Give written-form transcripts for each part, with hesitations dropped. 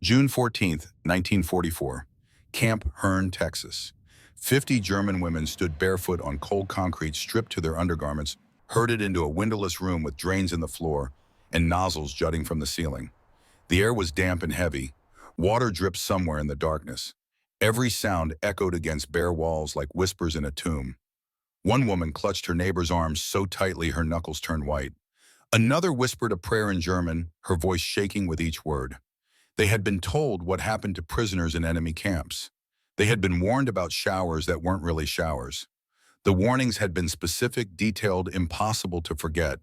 June 14th, 1944, Camp Hearn, Texas. 50 German women stood barefoot on cold concrete, stripped to their undergarments, herded into a windowless room with drains in the floor and nozzles jutting from the ceiling. The air was damp and heavy. Water dripped somewhere in the darkness. Every sound echoed against bare walls like whispers in a tomb. One woman clutched her neighbor's arms so tightly her knuckles turned white. Another whispered a prayer in German, her voice shaking with each word. They had been told what happened to prisoners in enemy camps. They had been warned about showers that weren't really showers. The warnings had been specific, detailed, impossible to forget.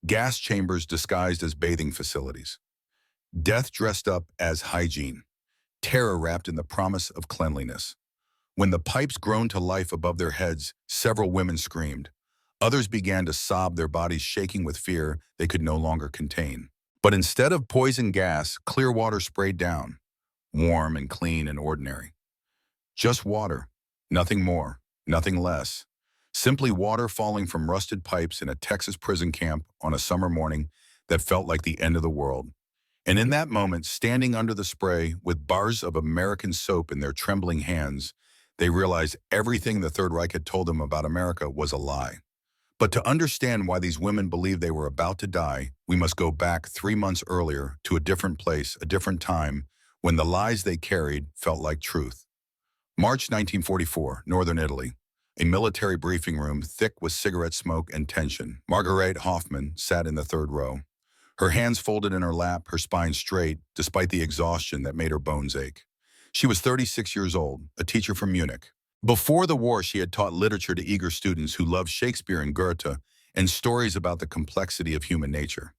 Gas chambers disguised as bathing facilities. Death dressed up as hygiene. Terror wrapped in the promise of cleanliness. When the pipes groaned to life above their heads, several women screamed. Others began to sob, their bodies shaking with fear they could no longer contain. But instead of poison gas, clear water sprayed down, warm and clean and ordinary. Just water, nothing more, nothing less. Simply water falling from rusted pipes in a Texas prison camp on a summer morning that felt like the end of the world. And in that moment, standing under the spray with bars of American soap in their trembling hands, they realized everything the Third Reich had told them about America was a lie. But to understand why these women believed they were about to die, we must go back 3 months earlier to a different place, a different time, when the lies they carried felt like truth. March 1944, Northern Italy. A military briefing room thick with cigarette smoke and tension. Margaret Hoffman sat in the third row. Her hands folded in her lap, her spine straight, despite the exhaustion that made her bones ache. She was 36 years old, a teacher from Munich. Before the war, she had taught literature to eager students who loved Shakespeare and Goethe and stories about the complexity of human nature.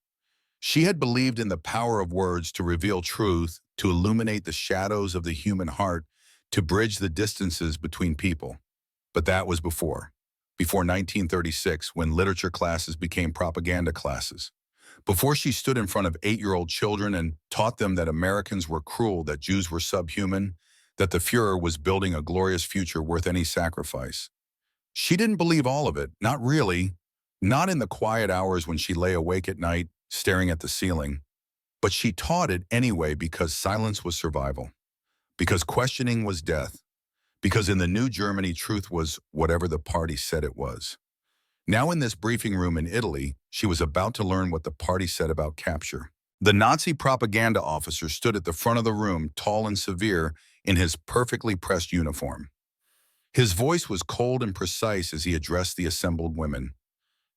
She had believed in the power of words to reveal truth, to illuminate the shadows of the human heart, to bridge the distances between people. But that was before 1936, when literature classes became propaganda classes. Before she stood in front of 8-year-old children and taught them that Americans were cruel, that Jews were subhuman, that the Fuhrer was building a glorious future worth any sacrifice. She didn't believe all of it, not really, not in the quiet hours when she lay awake at night, staring at the ceiling. But she taught it anyway because silence was survival, because questioning was death, because in the new Germany, truth was whatever the party said it was. Now in this briefing room in Italy, she was about to learn what the party said about capture. The Nazi propaganda officer stood at the front of the room, tall and severe, in his perfectly pressed uniform. His voice was cold and precise as he addressed the assembled women.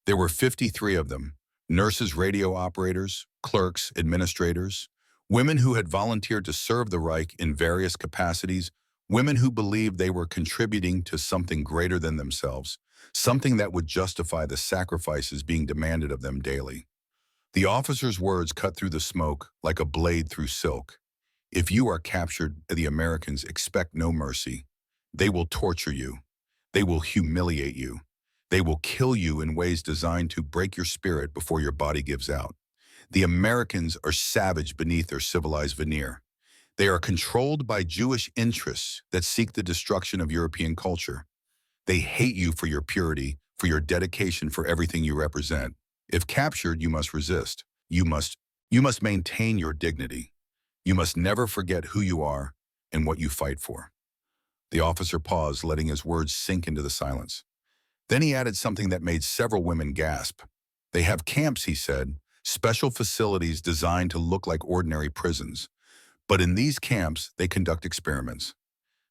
There were 53 of them, nurses, radio operators, clerks, administrators, women who had volunteered to serve the Reich in various capacities, women who believed they were contributing to something greater than themselves, something that would justify the sacrifices being demanded of them daily. The officer's words cut through the smoke like a blade through silk. If you are captured, the Americans expect no mercy. They will torture you. They will humiliate you. They will kill you in ways designed to break your spirit before your body gives out. The Americans are savage beneath their civilized veneer. They are controlled by Jewish interests that seek the destruction of European culture. They hate you for your purity, for your dedication, for everything you represent. If captured, you must resist. You must maintain your dignity. You must never forget who you are and what you fight for. The officer paused, letting his words sink into the silence. Then he added something that made several women gasp. They have camps, he said, special facilities designed to look like ordinary prisons. But in these camps, they conduct experiments.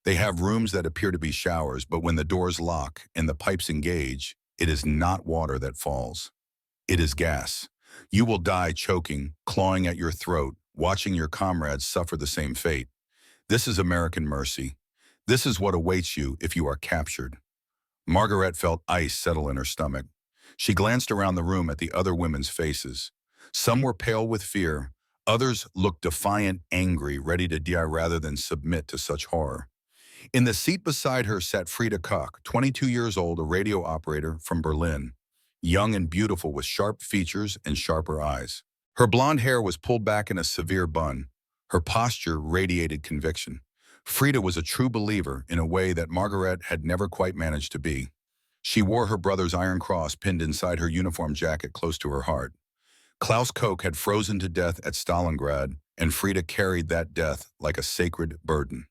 They have rooms that appear to be showers, but when the doors lock and the pipes engage, it is not water that falls. It is gas. You will die choking, clawing at your throat, watching your comrades suffer the same fate. This is American mercy. This is what awaits you if you are captured. Margaret felt ice settle in her stomach. She glanced around the room at the other women's faces. Some were pale with fear. Others looked defiant, angry, ready to die rather than submit to such horror. In the seat beside her sat Frieda Koch, 22 years old, a radio operator from Berlin, young and beautiful with sharp features and sharper eyes. Her blonde hair was pulled back in a severe bun. Her posture radiated conviction. Frieda was a true believer in a way that Margaret had never quite managed to be. She wore her brother's Iron Cross pinned inside her uniform jacket close to her heart. Klaus Koch had frozen to death at Stalingrad, and Frida carried that death like a sacred burden.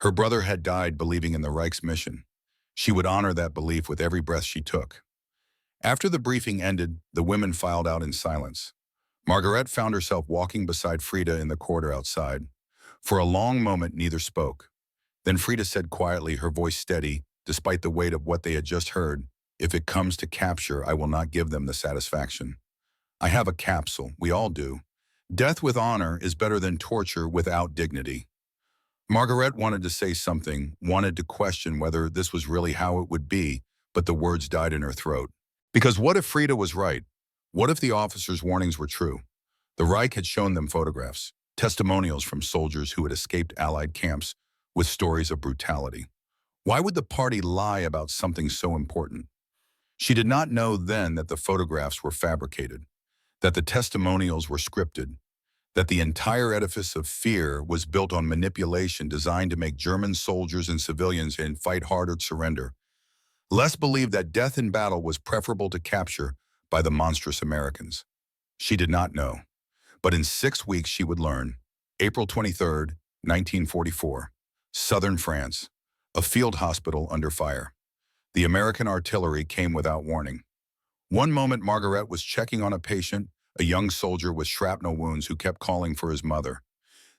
Her brother had died believing in the Reich's mission. She would honor that belief with every breath she took. After the briefing ended, the women filed out in silence. Margaret found herself walking beside Frida in the corridor outside. For a long moment, neither spoke. Then Frida said quietly, her voice steady, despite the weight of what they had just heard, "If it comes to capture, I will not give them the satisfaction. I have a capsule, we all do. Death with honor is better than torture without dignity." Margaret wanted to say something, wanted to question whether this was really how it would be, but the words died in her throat. Because what if Frida was right? What if the officers' warnings were true? The Reich had shown them photographs, testimonials from soldiers who had escaped Allied camps with stories of brutality. Why would the party lie about something so important? She did not know then that the photographs were fabricated, that the testimonials were scripted, that the entire edifice of fear was built on manipulation designed to make German soldiers and civilians fight harder to surrender. Les believed that death in battle was preferable to capture by the monstrous Americans. She did not know. But in 6 weeks she would learn. April 23rd, 1944. Southern France. A field hospital under fire. The American artillery came without warning. One moment Margaret was checking on a patient, a young soldier with shrapnel wounds who kept calling for his mother.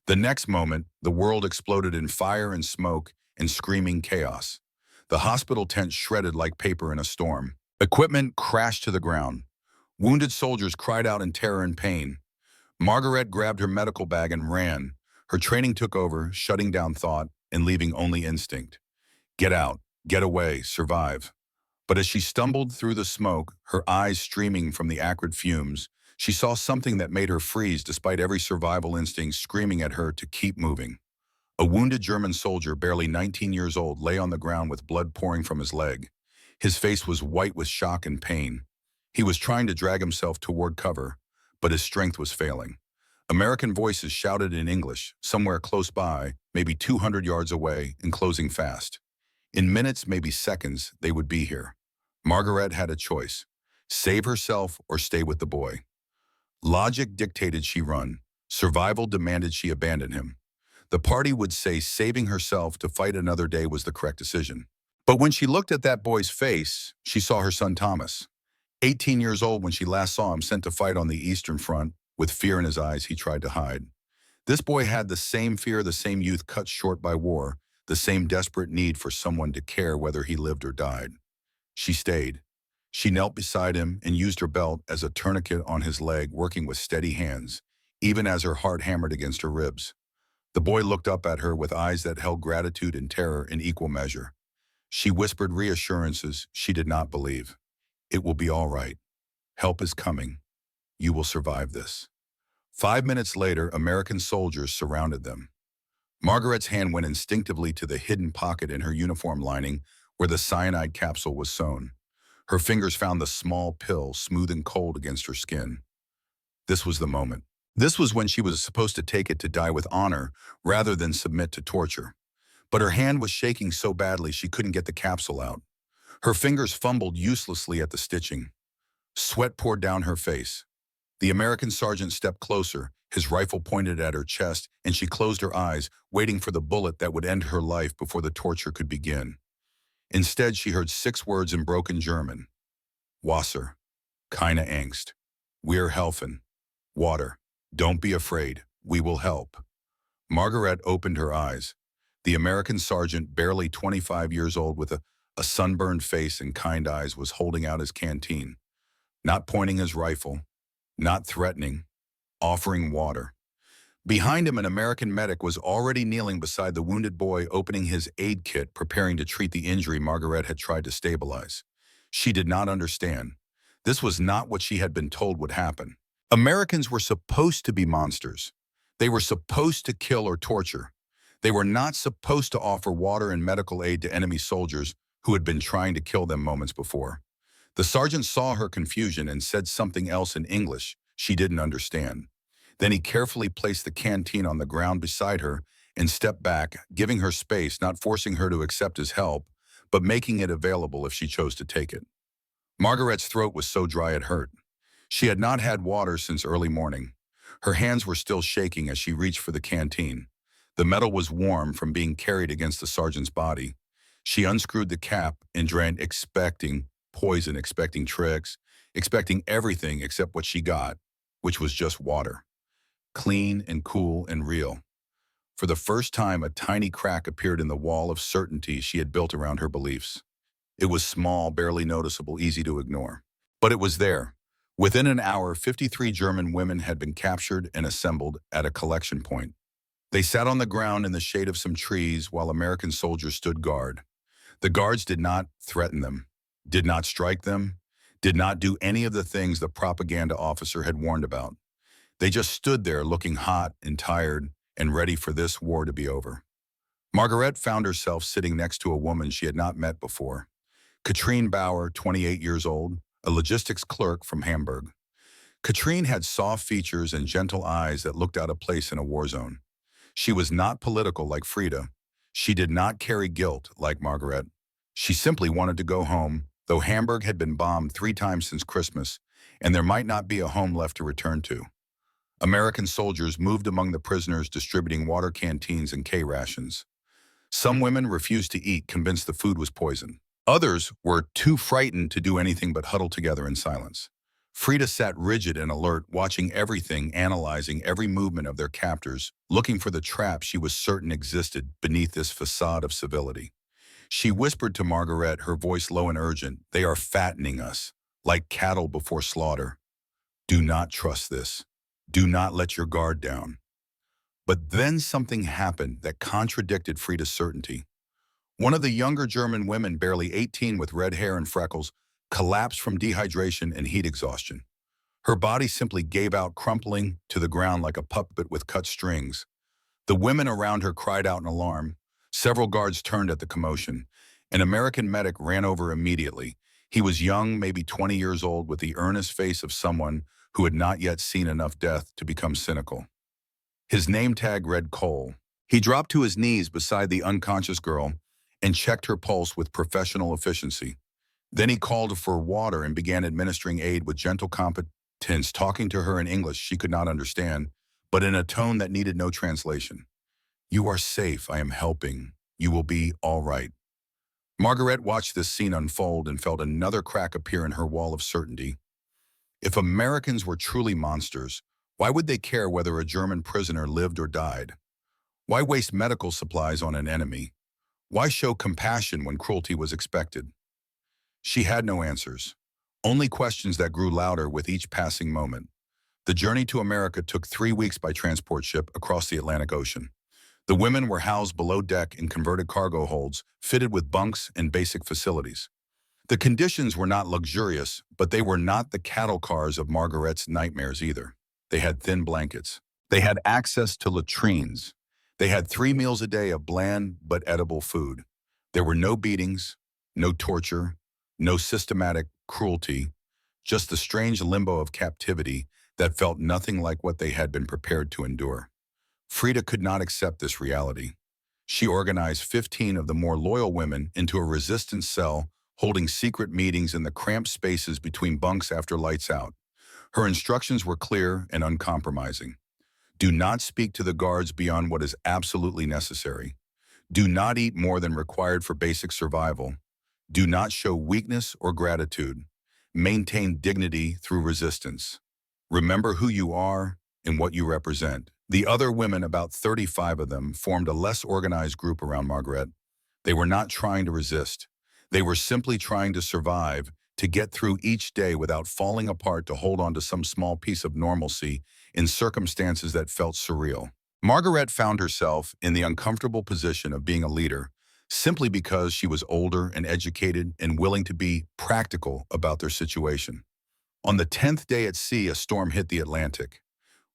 The next moment, the world exploded in fire and smoke and screaming chaos. The hospital tent shredded like paper in a storm. Equipment crashed to the ground. Wounded soldiers cried out in terror and pain. Margaret grabbed her medical bag and ran. Her training took over, shutting down thought and leaving only instinct. Get out, get away, survive. But as she stumbled through the smoke, her eyes streaming from the acrid fumes, she saw something that made her freeze despite every survival instinct screaming at her to keep moving. A wounded German soldier, barely 19 years old, lay on the ground with blood pouring from his leg. His face was white with shock and pain. He was trying to drag himself toward cover, but his strength was failing. American voices shouted in English, somewhere close by, maybe 200 yards away, and closing fast. In minutes, maybe seconds, they would be here. Margaret had a choice: save herself or stay with the boy. Logic dictated she run. Survival demanded she abandon him. The party would say saving herself to fight another day was the correct decision. But when she looked at that boy's face, she saw her son Thomas. 18 years old when she last saw him, sent to fight on the Eastern Front, with fear in his eyes he tried to hide. This boy had the same fear, the same youth cut short by war, the same desperate need for someone to care whether he lived or died. She stayed. She knelt beside him and used her belt as a tourniquet on his leg, working with steady hands, even as her heart hammered against her ribs. The boy looked up at her with eyes that held gratitude and terror in equal measure. She whispered reassurances she did not believe. "It will be all right. Help is coming. You will survive this." 5 minutes later, American soldiers surrounded them. Margaret's hand went instinctively to the hidden pocket in her uniform lining where the cyanide capsule was sewn. Her fingers found the small pill, smooth and cold against her skin. This was the moment. This was when she was supposed to take it to die with honor rather than submit to torture. But her hand was shaking so badly she couldn't get the capsule out. Her fingers fumbled uselessly at the stitching. Sweat poured down her face. The American sergeant stepped closer, his rifle pointed at her chest, and she closed her eyes, waiting for the bullet that would end her life before the torture could begin. Instead, she heard 6 words in broken German. Wasser. Keine Angst. Wir helfen. Water. Don't be afraid. We will help. Margaret opened her eyes. The American sergeant, barely 25 years old with a sunburned face and kind eyes, was holding out his canteen. Not pointing his rifle. Not threatening. Offering water. Behind him, an American medic was already kneeling beside the wounded boy, opening his aid kit, preparing to treat the injury Margaret had tried to stabilize. She did not understand. This was not what she had been told would happen. Americans were supposed to be monsters. They were supposed to kill or torture. They were not supposed to offer water and medical aid to enemy soldiers who had been trying to kill them moments before. The sergeant saw her confusion and said something else in English she didn't understand. Then he carefully placed the canteen on the ground beside her and stepped back, giving her space, not forcing her to accept his help, but making it available if she chose to take it. Margaret's throat was so dry it hurt. She had not had water since early morning. Her hands were still shaking as she reached for the canteen. The metal was warm from being carried against the sergeant's body. She unscrewed the cap and drank, expecting poison, expecting tricks, expecting everything except what she got, which was just water. Clean and cool and real. For the first time, a tiny crack appeared in the wall of certainty she had built around her beliefs. It was small, barely noticeable, easy to ignore. But it was there. Within an hour, 53 German women had been captured and assembled at a collection point. They sat on the ground in the shade of some trees while American soldiers stood guard. The guards did not threaten them, did not strike them, did not do any of the things the propaganda officer had warned about. They just stood there looking hot and tired and ready for this war to be over. Margaret found herself sitting next to a woman she had not met before. Katrine Bauer, 28 years old, a logistics clerk from Hamburg. Katrine had soft features and gentle eyes that looked out of place in a war zone. She was not political like Frida. She did not carry guilt like Margaret. She simply wanted to go home, though Hamburg had been bombed 3 times since Christmas, and there might not be a home left to return to. American soldiers moved among the prisoners distributing water canteens and K-rations. Some women refused to eat, convinced the food was poison. Others were too frightened to do anything but huddle together in silence. Frida sat rigid and alert, watching everything, analyzing every movement of their captors, looking for the trap she was certain existed beneath this facade of civility. She whispered to Margaret, her voice low and urgent, "They are fattening us, like cattle before slaughter. Do not trust this. Do not let your guard down." But then something happened that contradicted Frida's certainty. One of the younger German women, barely 18 with red hair and freckles, collapsed from dehydration and heat exhaustion. Her body simply gave out, crumpling to the ground like a puppet with cut strings. The women around her cried out in alarm. Several guards turned at the commotion. An American medic ran over immediately. He was young, maybe 20 years old, with the earnest face of someone who had not yet seen enough death to become cynical. His name tag read Cole. He dropped to his knees beside the unconscious girl and checked her pulse with professional efficiency. Then he called for water and began administering aid with gentle competence, talking to her in English she could not understand, but in a tone that needed no translation. "You are safe. I am helping. You will be all right." Margaret watched this scene unfold and felt another crack appear in her wall of certainty. If Americans were truly monsters, why would they care whether a German prisoner lived or died? Why waste medical supplies on an enemy? Why show compassion when cruelty was expected? She had no answers, only questions that grew louder with each passing moment. The journey to America took 3 weeks by transport ship across the Atlantic Ocean. The women were housed below deck in converted cargo holds, fitted with bunks and basic facilities. The conditions were not luxurious, but they were not the cattle cars of Margaret's nightmares either. They had thin blankets. They had access to latrines. They had 3 meals a day of bland but edible food. There were no beatings, no torture, no systematic cruelty, just the strange limbo of captivity that felt nothing like what they had been prepared to endure. Frida could not accept this reality. She organized 15 of the more loyal women into a resistance cell, holding secret meetings in the cramped spaces between bunks after lights out. Her instructions were clear and uncompromising. Do not speak to the guards beyond what is absolutely necessary. Do not eat more than required for basic survival. Do not show weakness or gratitude. Maintain dignity through resistance. Remember who you are and what you represent. The other women, about 35 of them, formed a less organized group around Margaret. They were not trying to resist. They were simply trying to survive, to get through each day without falling apart, to hold on to some small piece of normalcy in circumstances that felt surreal. Margaret found herself in the uncomfortable position of being a leader simply because she was older and educated and willing to be practical about their situation. On the 10th day at sea, a storm hit the Atlantic.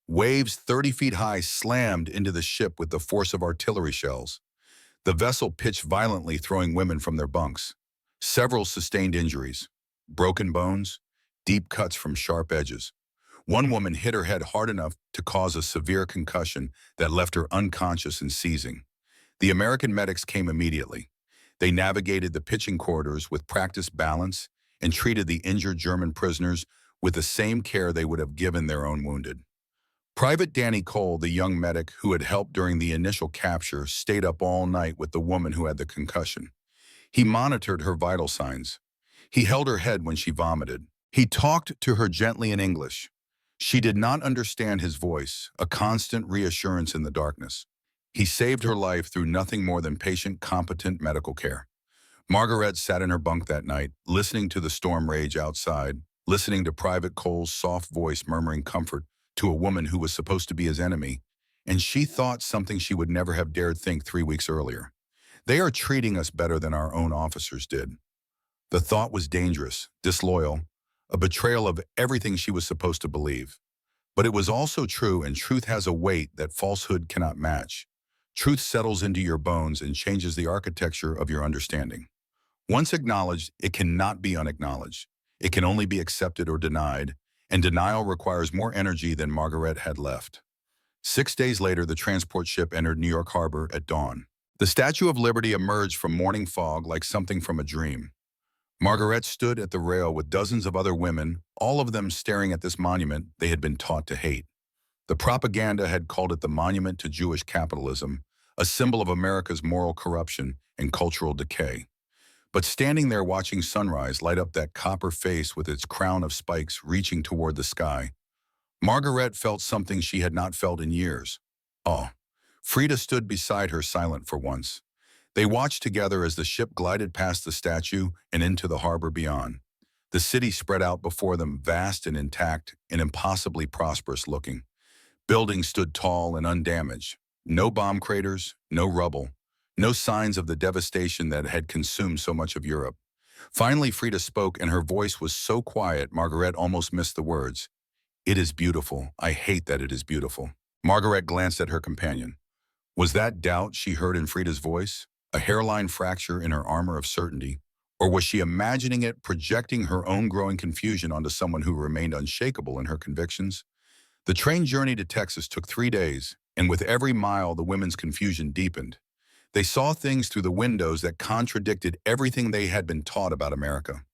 Waves 30 feet high slammed into the ship with the force of artillery shells. The vessel pitched violently, throwing women from their bunks. Several sustained injuries, broken bones, deep cuts from sharp edges. One woman hit her head hard enough to cause a severe concussion that left her unconscious and seizing. The American medics came immediately. They navigated the pitching corridors with practiced balance and treated the injured German prisoners with the same care they would have given their own wounded. Private Danny Cole, the young medic who had helped during the initial capture, stayed up all night with the woman who had the concussion. He monitored her vital signs. He held her head when she vomited. He talked to her gently in English. She did not understand his voice, a constant reassurance in the darkness. He saved her life through nothing more than patient, competent medical care. Margaret sat in her bunk that night, listening to the storm rage outside, listening to Private Cole's soft voice murmuring comfort to a woman who was supposed to be his enemy, and she thought something she would never have dared think 3 weeks earlier. They are treating us better than our own officers did. The thought was dangerous, disloyal, a betrayal of everything she was supposed to believe. But it was also true, and truth has a weight that falsehood cannot match. Truth settles into your bones and changes the architecture of your understanding. Once acknowledged, it cannot be unacknowledged. It can only be accepted or denied, and denial requires more energy than Margaret had left. 6 days later, the transport ship entered New York Harbor at dawn. The Statue of Liberty emerged from morning fog like something from a dream. Margaret stood at the rail with dozens of other women, all of them staring at this monument they had been taught to hate. The propaganda had called it the monument to Jewish capitalism, a symbol of America's moral corruption and cultural decay. But standing there watching sunrise light up that copper face with its crown of spikes reaching toward the sky, Margaret felt something she had not felt in years. Awe. Frida stood beside her, silent for once. They watched together as the ship glided past the statue and into the harbor beyond. The city spread out before them, vast and intact and impossibly prosperous looking. Buildings stood tall and undamaged. No bomb craters, no rubble, no signs of the devastation that had consumed so much of Europe. Finally, Frida spoke, and her voice was so quiet Margaret almost missed the words. "It is beautiful. I hate that it is beautiful." Margaret glanced at her companion. Was that doubt she heard in Frida's voice? A hairline fracture in her armor of certainty? Or was she imagining it, projecting her own growing confusion onto someone who remained unshakable in her convictions? The train journey to Texas took 3 days, and with every mile the women's confusion deepened. They saw things through the windows that contradicted everything they had been taught about America.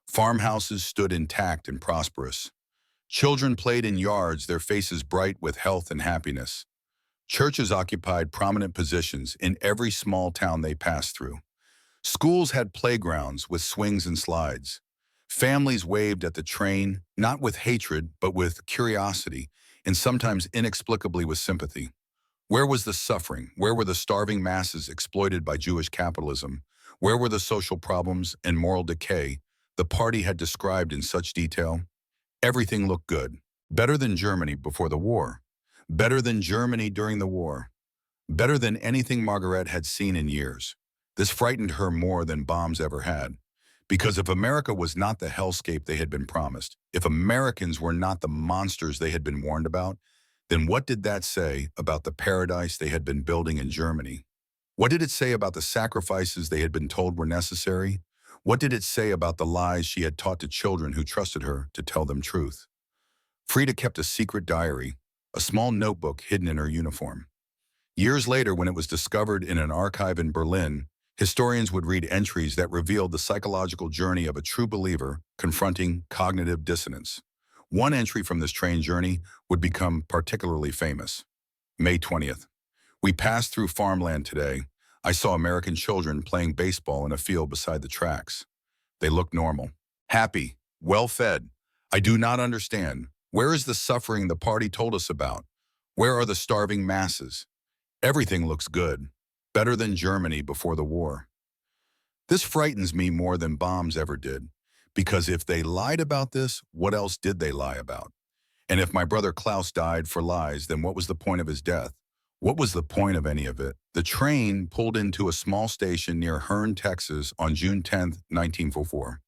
Farmhouses stood intact and prosperous. Children played in yards, their faces bright with health and happiness. Churches occupied prominent positions in every small town they passed through. Schools had playgrounds with swings and slides. Families waved at the train, not with hatred, but with curiosity, and sometimes inexplicably with sympathy. Where was the suffering? Where were the starving masses exploited by Jewish capitalism? Where were the social problems and moral decay the party had described in such detail? Everything looked good. Better than Germany before the war. Better than Germany during the war. Better than anything Margaret had seen in years. This frightened her more than bombs ever had. Because if America was not the hellscape they had been promised, if Americans were not the monsters they had been warned about, then what did that say about the paradise they had been building in Germany? What did it say about the sacrifices they had been told were necessary? What did it say about the lies she had taught to children who trusted her to tell them truth? Frida kept a secret diary, a small notebook hidden in her uniform. Years later, when it was discovered in an archive in Berlin, historians would read entries that revealed the psychological journey of a true believer confronting cognitive dissonance. One entry from this train journey would become particularly famous. May 20th. We passed through farmland today. I saw American children playing baseball in a field beside the tracks. They looked normal, happy, well-fed. I do not understand. Where is the suffering the party told us about? Where are the starving masses? Everything looks good, better than Germany before the war. This frightens me more than bombs ever did, because if they lied about this, what else did they lie about? And if my brother Klaus died for lies, then what was the point of his death? What was the point of any of it? The train pulled into a small station near Hearne, Texas on June 10, 1944.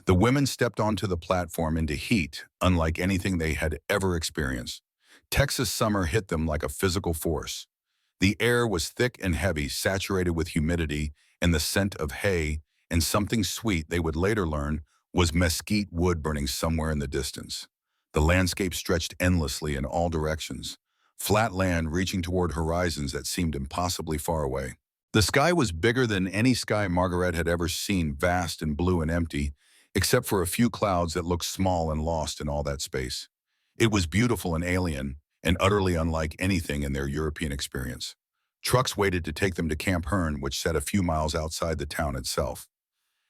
The women stepped onto the platform into heat unlike anything they had ever experienced. Texas summer hit them like a physical force. The air was thick and heavy, saturated with humidity and the scent of hay and something sweet they would later learn was mesquite wood burning somewhere in the distance. The landscape stretched endlessly in all directions, flat land reaching toward horizons that seemed impossibly far away. The sky was bigger than any sky Margaret had ever seen, vast and blue and empty, except for a few clouds that looked small and lost in all that space. It was beautiful and alien, and utterly unlike anything in their European experience. Trucks waited to take them to Camp Hearn, which sat a few miles outside the town itself.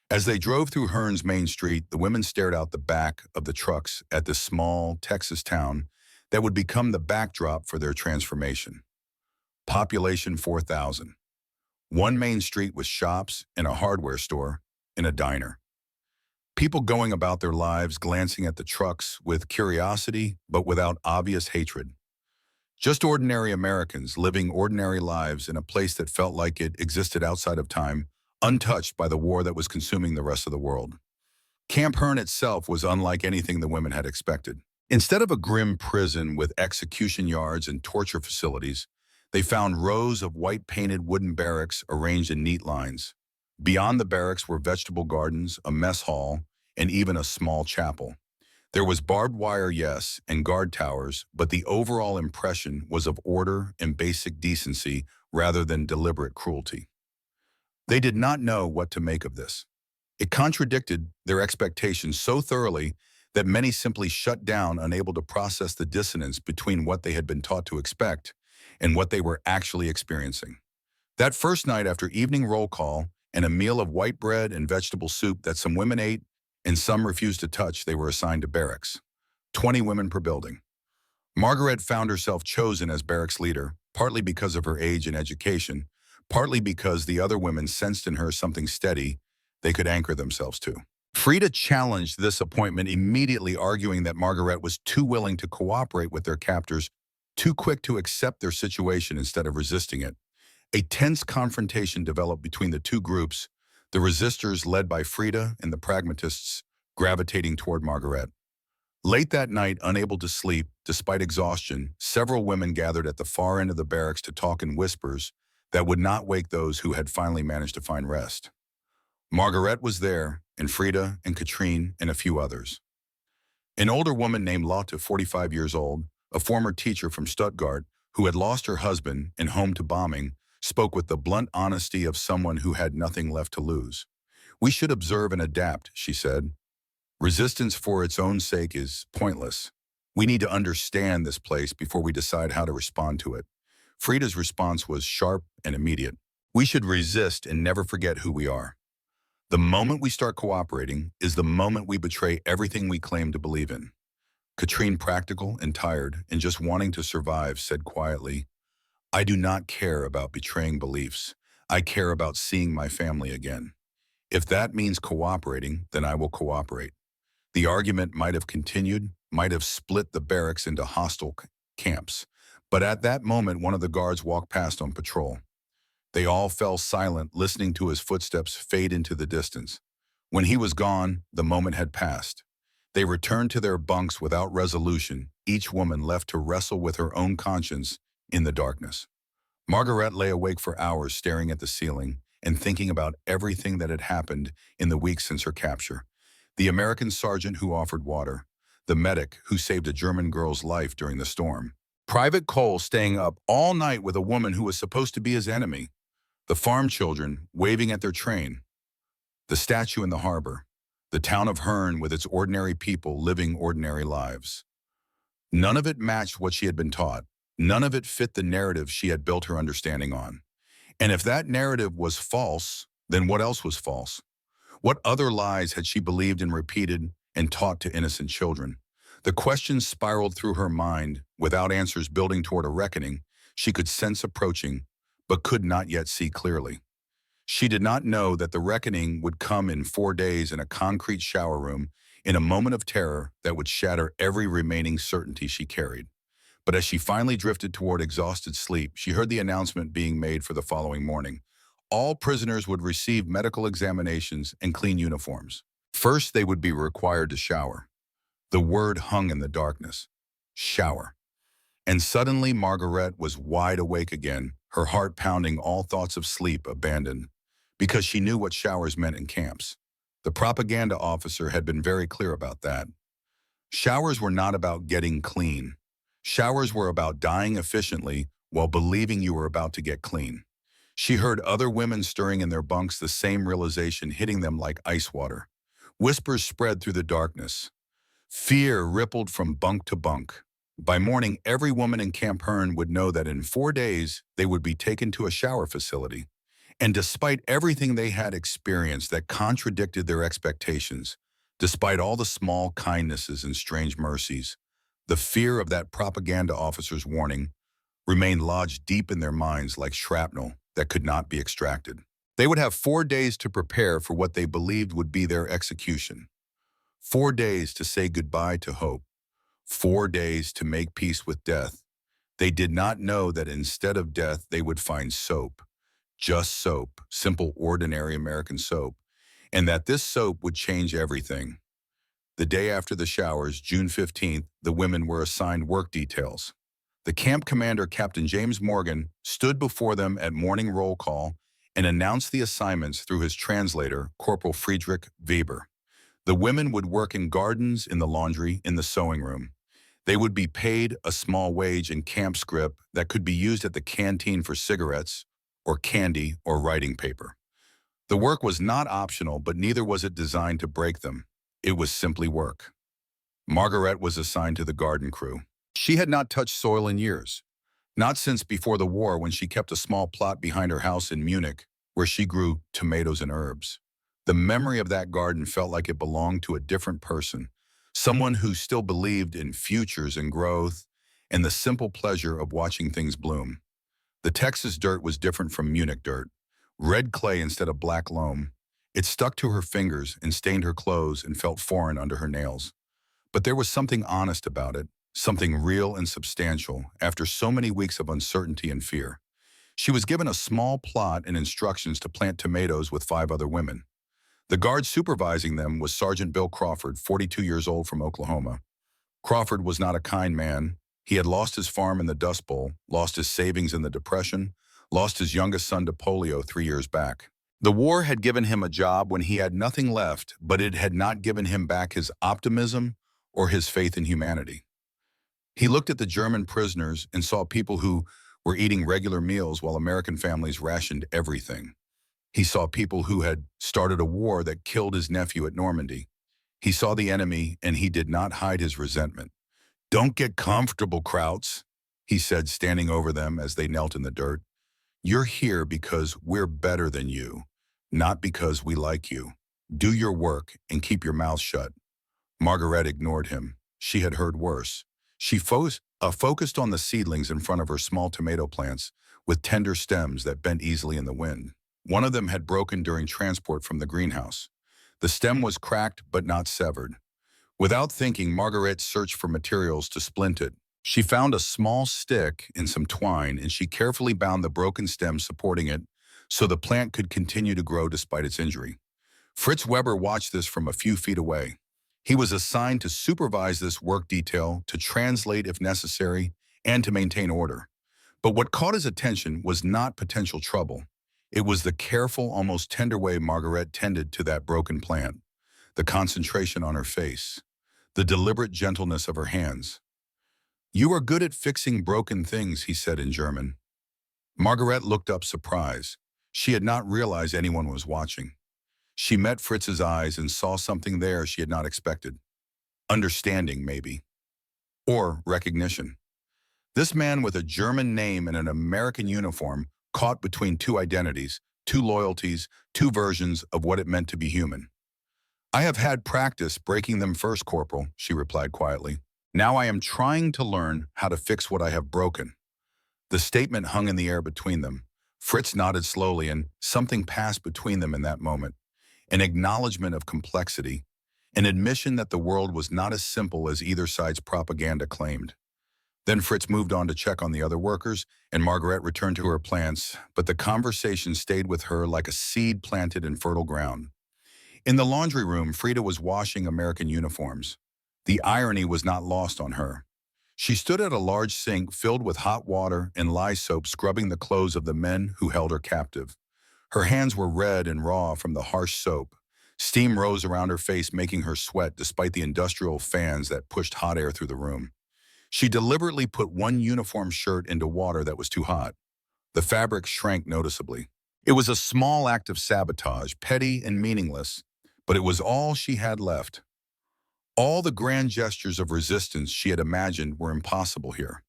As they drove through Hearn's main street, the women stared out the back of the trucks at this small Texas town that would become the backdrop for their transformation. Population 4,000. One main street with shops and a hardware store and a diner. People going about their lives glancing at the trucks with curiosity but without obvious hatred. Just ordinary Americans living ordinary lives in a place that felt like it existed outside of time, untouched by the war that was consuming the rest of the world. Camp Hearn itself was unlike anything the women had expected. Instead of a grim prison with execution yards and torture facilities, they found rows of white-painted wooden barracks arranged in neat lines. Beyond the barracks were vegetable gardens, a mess hall, and even a small chapel. There was barbed wire, yes, and guard towers, but the overall impression was of order and basic decency rather than deliberate cruelty. They did not know what to make of this. It contradicted their expectations so thoroughly that many simply shut down, unable to process the dissonance between what they had been taught to expect and what they were actually experiencing. That first night, after evening roll call and a meal of white bread and vegetable soup that some women ate and some refused to touch, they were assigned to barracks. 20 women per building. Margaret found herself chosen as barracks leader, partly because of her age and education, partly because the other women sensed in her something steady they could anchor themselves to. Frida challenged this appointment, immediately arguing that Margaret was too willing to cooperate with their captors, too quick to accept their situation instead of resisting it. A tense confrontation developed between the two groups, the resistors led by Frida and the pragmatists gravitating toward Margaret. Late that night, unable to sleep, despite exhaustion, several women gathered at the far end of the barracks to talk in whispers that would not wake those who had finally managed to find rest. Margaret was there, and Frida and Katrine and a few others. An older woman named Lotte, 45 years old, a former teacher from Stuttgart, who had lost her husband and home to bombing, spoke with the blunt honesty of someone who had nothing left to lose. "We should observe and adapt," she said. "Resistance for its own sake is pointless. We need to understand this place before we decide how to respond to it." Frida's response was sharp and immediate. "We should resist and never forget who we are. The moment we start cooperating is the moment we betray everything we claim to believe in." Katrine, practical and tired and just wanting to survive, said quietly, "I do not care about betraying beliefs. I care about seeing my family again. If that means cooperating, then I will cooperate." The argument might have continued, might have split the barracks into hostile camps. But at that moment, one of the guards walked past on patrol. They all fell silent, listening to his footsteps fade into the distance. When he was gone, the moment had passed. They returned to their bunks without resolution, each woman left to wrestle with her own conscience in the darkness. Margaret lay awake for hours, staring at the ceiling and thinking about everything that had happened in the weeks since her capture. The American sergeant who offered water, the medic who saved a German girl's life during the storm, Private Cole staying up all night with a woman who was supposed to be his enemy, the farm children waving at their train, the statue in the harbor, the town of Hearn with its ordinary people living ordinary lives. None of it matched what she had been taught. None of it fit the narrative she had built her understanding on. And if that narrative was false, then what else was false? What other lies had she believed and repeated and taught to innocent children? The questions spiraled through her mind, without answers, building toward a reckoning she could sense approaching, but could not yet see clearly. She did not know that the reckoning would come in 4 days in a concrete shower room, in a moment of terror that would shatter every remaining certainty she carried. But as she finally drifted toward exhausted sleep, she heard the announcement being made for the following morning. All prisoners would receive medical examinations and clean uniforms. First, they would be required to shower. The word hung in the darkness. Shower. And suddenly Margaret was wide awake again, her heart pounding, all thoughts of sleep abandoned, because she knew what showers meant in camps. The propaganda officer had been very clear about that. Showers were not about getting clean. Showers were about dying efficiently while believing you were about to get clean. She heard other women stirring in their bunks, the same realization hitting them like ice water. Whispers spread through the darkness. Fear rippled from bunk to bunk. By morning, every woman in Camp Hearn would know that in 4 days, they would be taken to a shower facility. And despite everything they had experienced that contradicted their expectations, despite all the small kindnesses and strange mercies, the fear of that propaganda officer's warning remained lodged deep in their minds like shrapnel that could not be extracted. They would have 4 days to prepare for what they believed would be their execution. 4 days to say goodbye to hope. 4 days to make peace with death. They did not know that instead of death, they would find soap. Just soap, simple, ordinary American soap, and that this soap would change everything. The day after the showers, June 15th, the women were assigned work details. The camp commander, Captain James Morgan, stood before them at morning roll call and announced the assignments through his translator, Corporal Friedrich Weber. The women would work in gardens, in the laundry, in the sewing room. They would be paid a small wage in camp scrip that could be used at the canteen for cigarettes, or candy, or writing paper. The work was not optional, but neither was it designed to break them. It was simply work. Margaret was assigned to the garden crew. She had not touched soil in years, not since before the war when she kept a small plot behind her house in Munich where she grew tomatoes and herbs. The memory of that garden felt like it belonged to a different person, someone who still believed in futures and growth and the simple pleasure of watching things bloom. The Texas dirt was different from Munich dirt. Red clay instead of black loam. It stuck to her fingers and stained her clothes and felt foreign under her nails. But there was something honest about it, something real and substantial after so many weeks of uncertainty and fear. She was given a small plot and instructions to plant tomatoes with 5 other women. The guard supervising them was Sergeant Bill Crawford, 42 years old, from Oklahoma. Crawford was not a kind man. He had lost his farm in the Dust Bowl, lost his savings in the Depression, lost his youngest son to polio 3 years back. The war had given him a job when he had nothing left, but it had not given him back his optimism or his faith in humanity. He looked at the German prisoners and saw people who were eating regular meals while American families rationed everything. He saw people who had started a war that killed his nephew at Normandy. He saw the enemy, and he did not hide his resentment. "Don't get comfortable, Krauts," he said, standing over them as they knelt in the dirt. "You're here because we're better than you, not because we like you. Do your work and keep your mouth shut." Margaret ignored him. She had heard worse. She focused on the seedlings in front of her small tomato plants with tender stems that bent easily in the wind. One of them had broken during transport from the greenhouse. The stem was cracked but not severed. Without thinking, Margaret searched for materials to splint it. She found a small stick and some twine, and she carefully bound the broken stem supporting it so the plant could continue to grow despite its injury. Fritz Weber watched this from a few feet away. He was assigned to supervise this work detail, to translate if necessary, and to maintain order. But what caught his attention was not potential trouble. It was the careful, almost tender way Margaret tended to that broken plant, the concentration on her face, the deliberate gentleness of her hands. "You are good at fixing broken things," he said in German. Margaret looked up surprised. She had not realized anyone was watching. She met Fritz's eyes and saw something there she had not expected. Understanding, maybe. Or recognition. This man with a German name and an American uniform, caught between 2 identities, 2 loyalties, 2 versions of what it meant to be human. "I have had practice breaking them first, Corporal," she replied quietly. "Now I am trying to learn how to fix what I have broken." The statement hung in the air between them. Fritz nodded slowly, and something passed between them in that moment. An acknowledgement of complexity, an admission that the world was not as simple as either side's propaganda claimed. Then Fritz moved on to check on the other workers, and Margaret returned to her plants, but the conversation stayed with her like a seed planted in fertile ground. In the laundry room, Frida was washing American uniforms. The irony was not lost on her. She stood at a large sink filled with hot water and lye soap, scrubbing the clothes of the men who held her captive. Her hands were red and raw from the harsh soap. Steam rose around her face, making her sweat despite the industrial fans that pushed hot air through the room. She deliberately put one uniform shirt into water that was too hot. The fabric shrank noticeably. It was a small act of sabotage, petty and meaningless, but it was all she had left. All the grand gestures of resistance she had imagined were impossible here.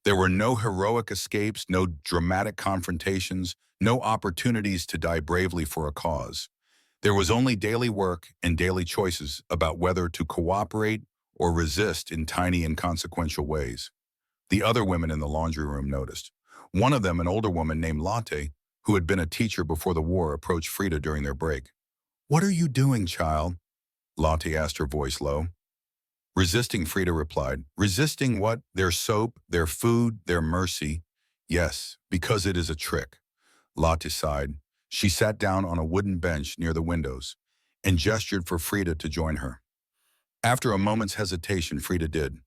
There were no heroic escapes, no dramatic confrontations, no opportunities to die bravely for a cause. There was only daily work and daily choices about whether to cooperate or resist in tiny inconsequential ways. The other women in the laundry room noticed. One of them, an older woman named Lotte, who had been a teacher before the war, approached Frida during their break. "What are you doing, child?" Lotte asked, her voice low. "Resisting," Frida replied. "Resisting what? Their soap, their food, their mercy. Yes, because it is a trick." Lotte sighed. She sat down on a wooden bench near the windows and gestured for Frida to join her. After a moment's hesitation, Frida did.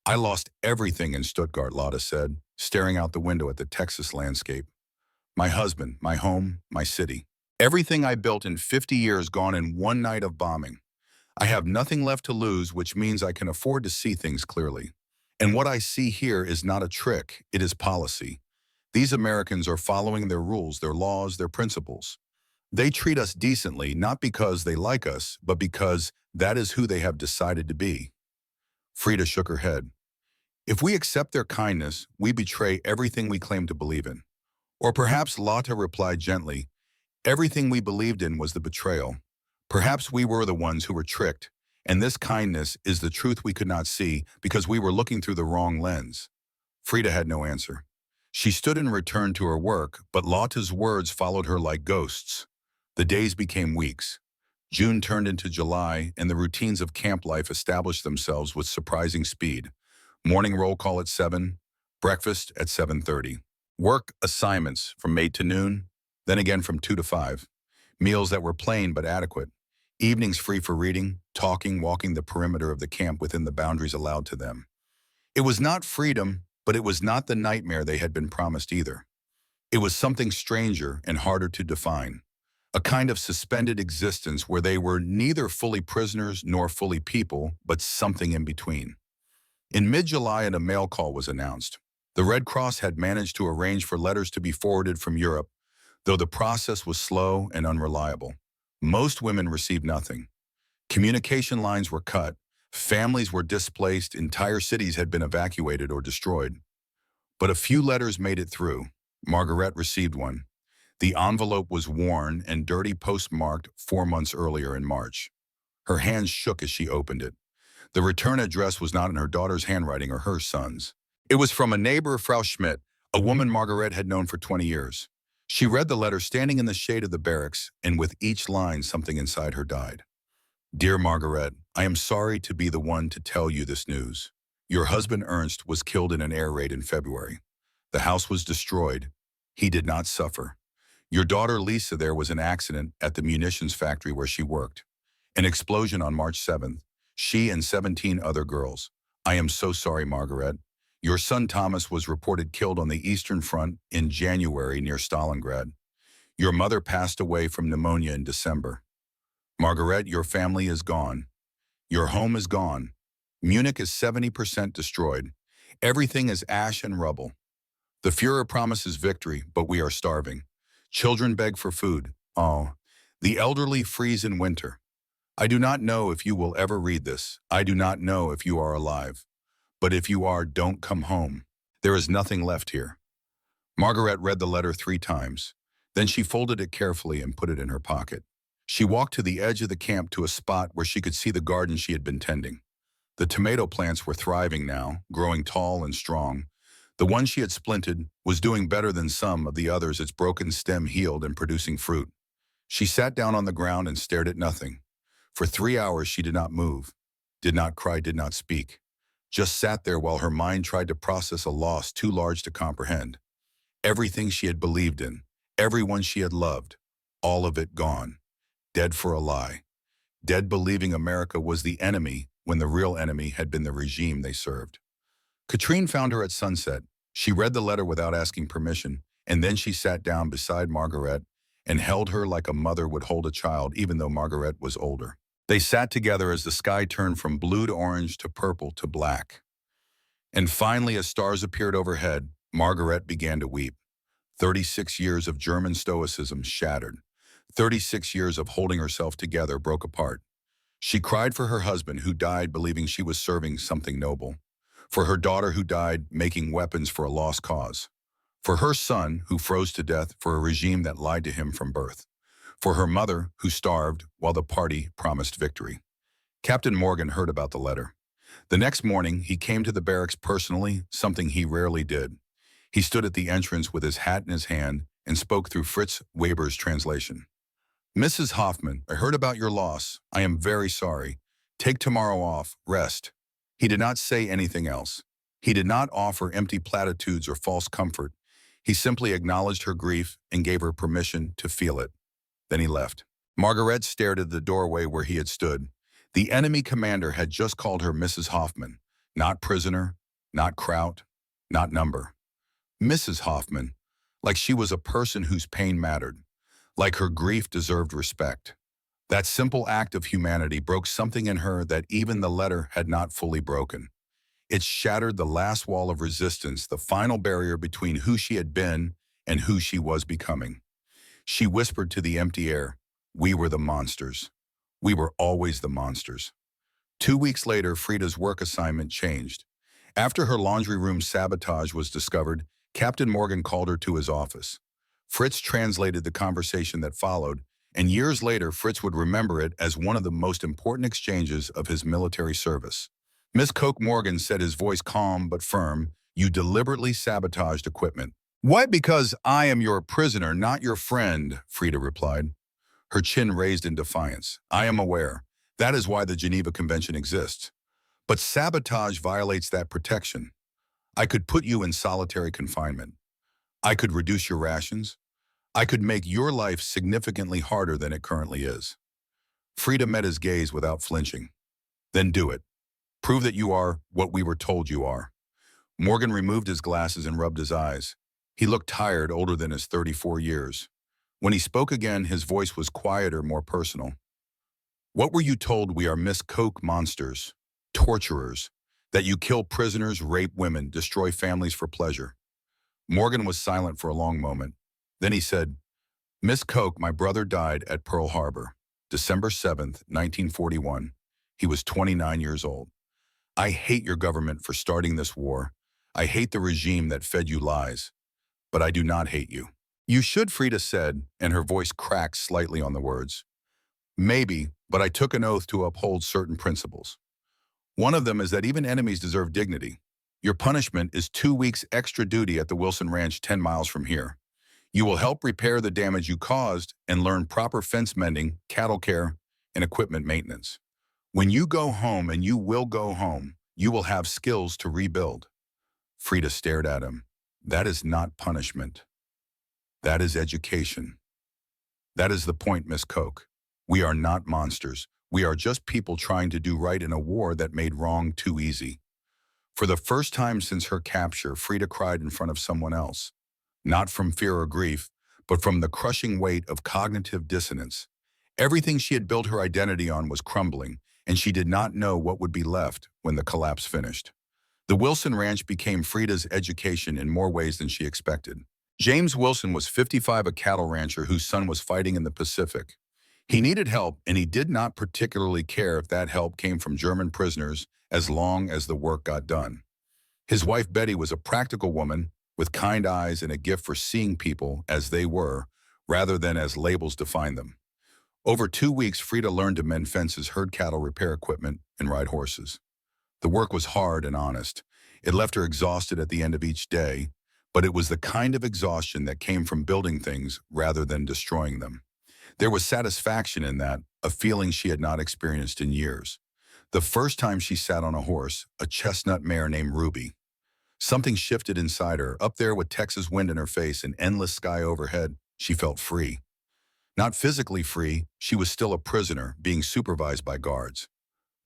"I lost everything in Stuttgart," Lotte said, staring out the window at the Texas landscape. "My husband, my home, my city. Everything I built in 50 years gone in one night of bombing. I have nothing left to lose, which means I can afford to see things clearly. And what I see here is not a trick, it is policy. These Americans are following their rules, their laws, their principles. They treat us decently, not because they like us, but because that is who they have decided to be." Frida shook her head. "If we accept their kindness, we betray everything we claim to believe in." Or perhaps, Lotte replied gently, everything we believed in was the betrayal. Perhaps we were the ones who were tricked, and this kindness is the truth we could not see because we were looking through the wrong lens. Frida had no answer. She stood and returned to her work, but Lotte's words followed her like ghosts. The days became weeks. June turned into July, and the routines of camp life established themselves with surprising speed. Morning roll call at 7, breakfast at 7:30. Work assignments from 8 to noon, then again from 2 to 5. Meals that were plain but adequate. Evenings free for reading, talking, walking the perimeter of the camp within the boundaries allowed to them. It was not freedom, but it was not the nightmare they had been promised either. It was something stranger and harder to define. A kind of suspended existence where they were neither fully prisoners nor fully people, but something in between. In mid-July, a mail call was announced. The Red Cross had managed to arrange for letters to be forwarded from Europe, though the process was slow and unreliable. Most women received nothing. Communication lines were cut, families were displaced, entire cities had been evacuated or destroyed. But a few letters made it through. Margaret received one. The envelope was worn and dirty, postmarked 4 months earlier in March. Her hands shook as she opened it. The return address was not in her daughter's handwriting or her son's. It was from a neighbor, Frau Schmidt, a woman Margaret had known for 20 years. She read the letter standing in the shade of the barracks, and with each line something inside her died. "Dear Margaret, I am sorry to be the one to tell you this news. Your husband Ernst was killed in an air raid in February. The house was destroyed. He did not suffer. Your daughter Lisa, there was an accident at the munitions factory where she worked. An explosion on March 7th. She and 17 other girls. I am so sorry, Margaret. Your son Thomas was reported killed on the Eastern Front in January near Stalingrad. Your mother passed away from pneumonia in December. Margaret, your family is gone. Your home is gone. Munich is 70% destroyed. Everything is ash and rubble. The Fuhrer promises victory, but we are starving. Children beg for food. Oh, the elderly freeze in winter. I do not know if you will ever read this. I do not know if you are alive. But if you are, don't come home. There is nothing left here." Margaret read the letter 3 times. Then she folded it carefully and put it in her pocket. She walked to the edge of the camp to a spot where she could see the garden she had been tending. The tomato plants were thriving now, growing tall and strong. The one she had splinted was doing better than some of the others, its broken stem healed and producing fruit. She sat down on the ground and stared at nothing. For 3 hours she did not move, did not cry, did not speak. Just sat there while her mind tried to process a loss too large to comprehend. Everything she had believed in, everyone she had loved, all of it gone. Dead for a lie. Dead believing America was the enemy when the real enemy had been the regime they served. Katrine found her at sunset. She read the letter without asking permission, and then she sat down beside Margaret and held her like a mother would hold a child, even though Margaret was older. They sat together as the sky turned from blue to orange to purple to black. And finally, as stars appeared overhead, Margaret began to weep. 36 years of German stoicism shattered. 36 years of holding herself together broke apart. She cried for her husband who died believing she was serving something noble, for her daughter who died making weapons for a lost cause, for her son who froze to death for a regime that lied to him from birth, for her mother who starved while the party promised victory. Captain Morgan heard about the letter. The next morning, he came to the barracks personally, something he rarely did. He stood at the entrance with his hat in his hand and spoke through Fritz Weber's translation. Mrs. Hoffman, I heard about your loss. I am very sorry. Take tomorrow off, rest. He did not say anything else. He did not offer empty platitudes or false comfort. He simply acknowledged her grief and gave her permission to feel it. Then he left. Margaret stared at the doorway where he had stood. The enemy commander had just called her Mrs. Hoffman, not prisoner, not Kraut, not number. Mrs. Hoffman, like she was a person whose pain mattered, like her grief deserved respect. That simple act of humanity broke something in her that even the letter had not fully broken. It shattered the last wall of resistance, the final barrier between who she had been and who she was becoming. She whispered to the empty air, "We were the monsters. We were always the monsters." 2 weeks later, Frida's work assignment changed. After her laundry room sabotage was discovered, Captain Morgan called her to his office. Fritz translated the conversation that followed, and years later, Fritz would remember it as one of the most important exchanges of his military service. Miss Coke Morgan said, his voice calm but firm, "You deliberately sabotaged equipment." "Why? Because I am your prisoner, not your friend," Frida replied, her chin raised in defiance. "I am aware. That is why the Geneva Convention exists. But sabotage violates that protection. I could put you in solitary confinement. I could reduce your rations. I could make your life significantly harder than it currently is." Frida met his gaze without flinching. "Then do it. Prove that you are what we were told you are." Morgan removed his glasses and rubbed his eyes. He looked tired, older than his 34 years. When he spoke again, his voice was quieter, more personal. "What were you told? We are Miss Coke monsters, torturers, that you kill prisoners, rape women, destroy families for pleasure." Morgan was silent for a long moment. Then he said, "Miss Coke, my brother died at Pearl Harbor, December 7th, 1941. He was 29 years old. I hate your government for starting this war. I hate the regime that fed you lies. But I do not hate you." "You should," Frida said, and her voice cracked slightly on the words. "Maybe, but I took an oath to uphold certain principles. One of them is that even enemies deserve dignity. Your punishment is 2 weeks extra duty at the Wilson Ranch 10 miles from here. You will help repair the damage you caused and learn proper fence mending, cattle care, and equipment maintenance. When you go home, and you will go home, you will have skills to rebuild." Frida stared at him. "That is not punishment. That is education. That is the point, Miss Coke. We are not monsters. We are just people trying to do right in a war that made wrong too easy." For the first time since her capture, Frida cried in front of someone else. Not from fear or grief, but from the crushing weight of cognitive dissonance. Everything she had built her identity on was crumbling, and she did not know what would be left when the collapse finished. The Wilson Ranch became Frida's education in more ways than she expected. James Wilson was 55, a cattle rancher whose son was fighting in the Pacific. He needed help, and he did not particularly care if that help came from German prisoners as long as the work got done. His wife Betty was a practical woman with kind eyes and a gift for seeing people as they were, rather than as labels defined them. Over 2 weeks, Frida learned to mend fences, herd cattle, repair equipment, and ride horses. The work was hard and honest. It left her exhausted at the end of each day, but it was the kind of exhaustion that came from building things rather than destroying them. There was satisfaction in that, a feeling she had not experienced in years. The first time she sat on a horse, a chestnut mare named Ruby. Something shifted inside her. Up there with Texas wind in her face and endless sky overhead, she felt free. Not physically free, she was still a prisoner, being supervised by guards.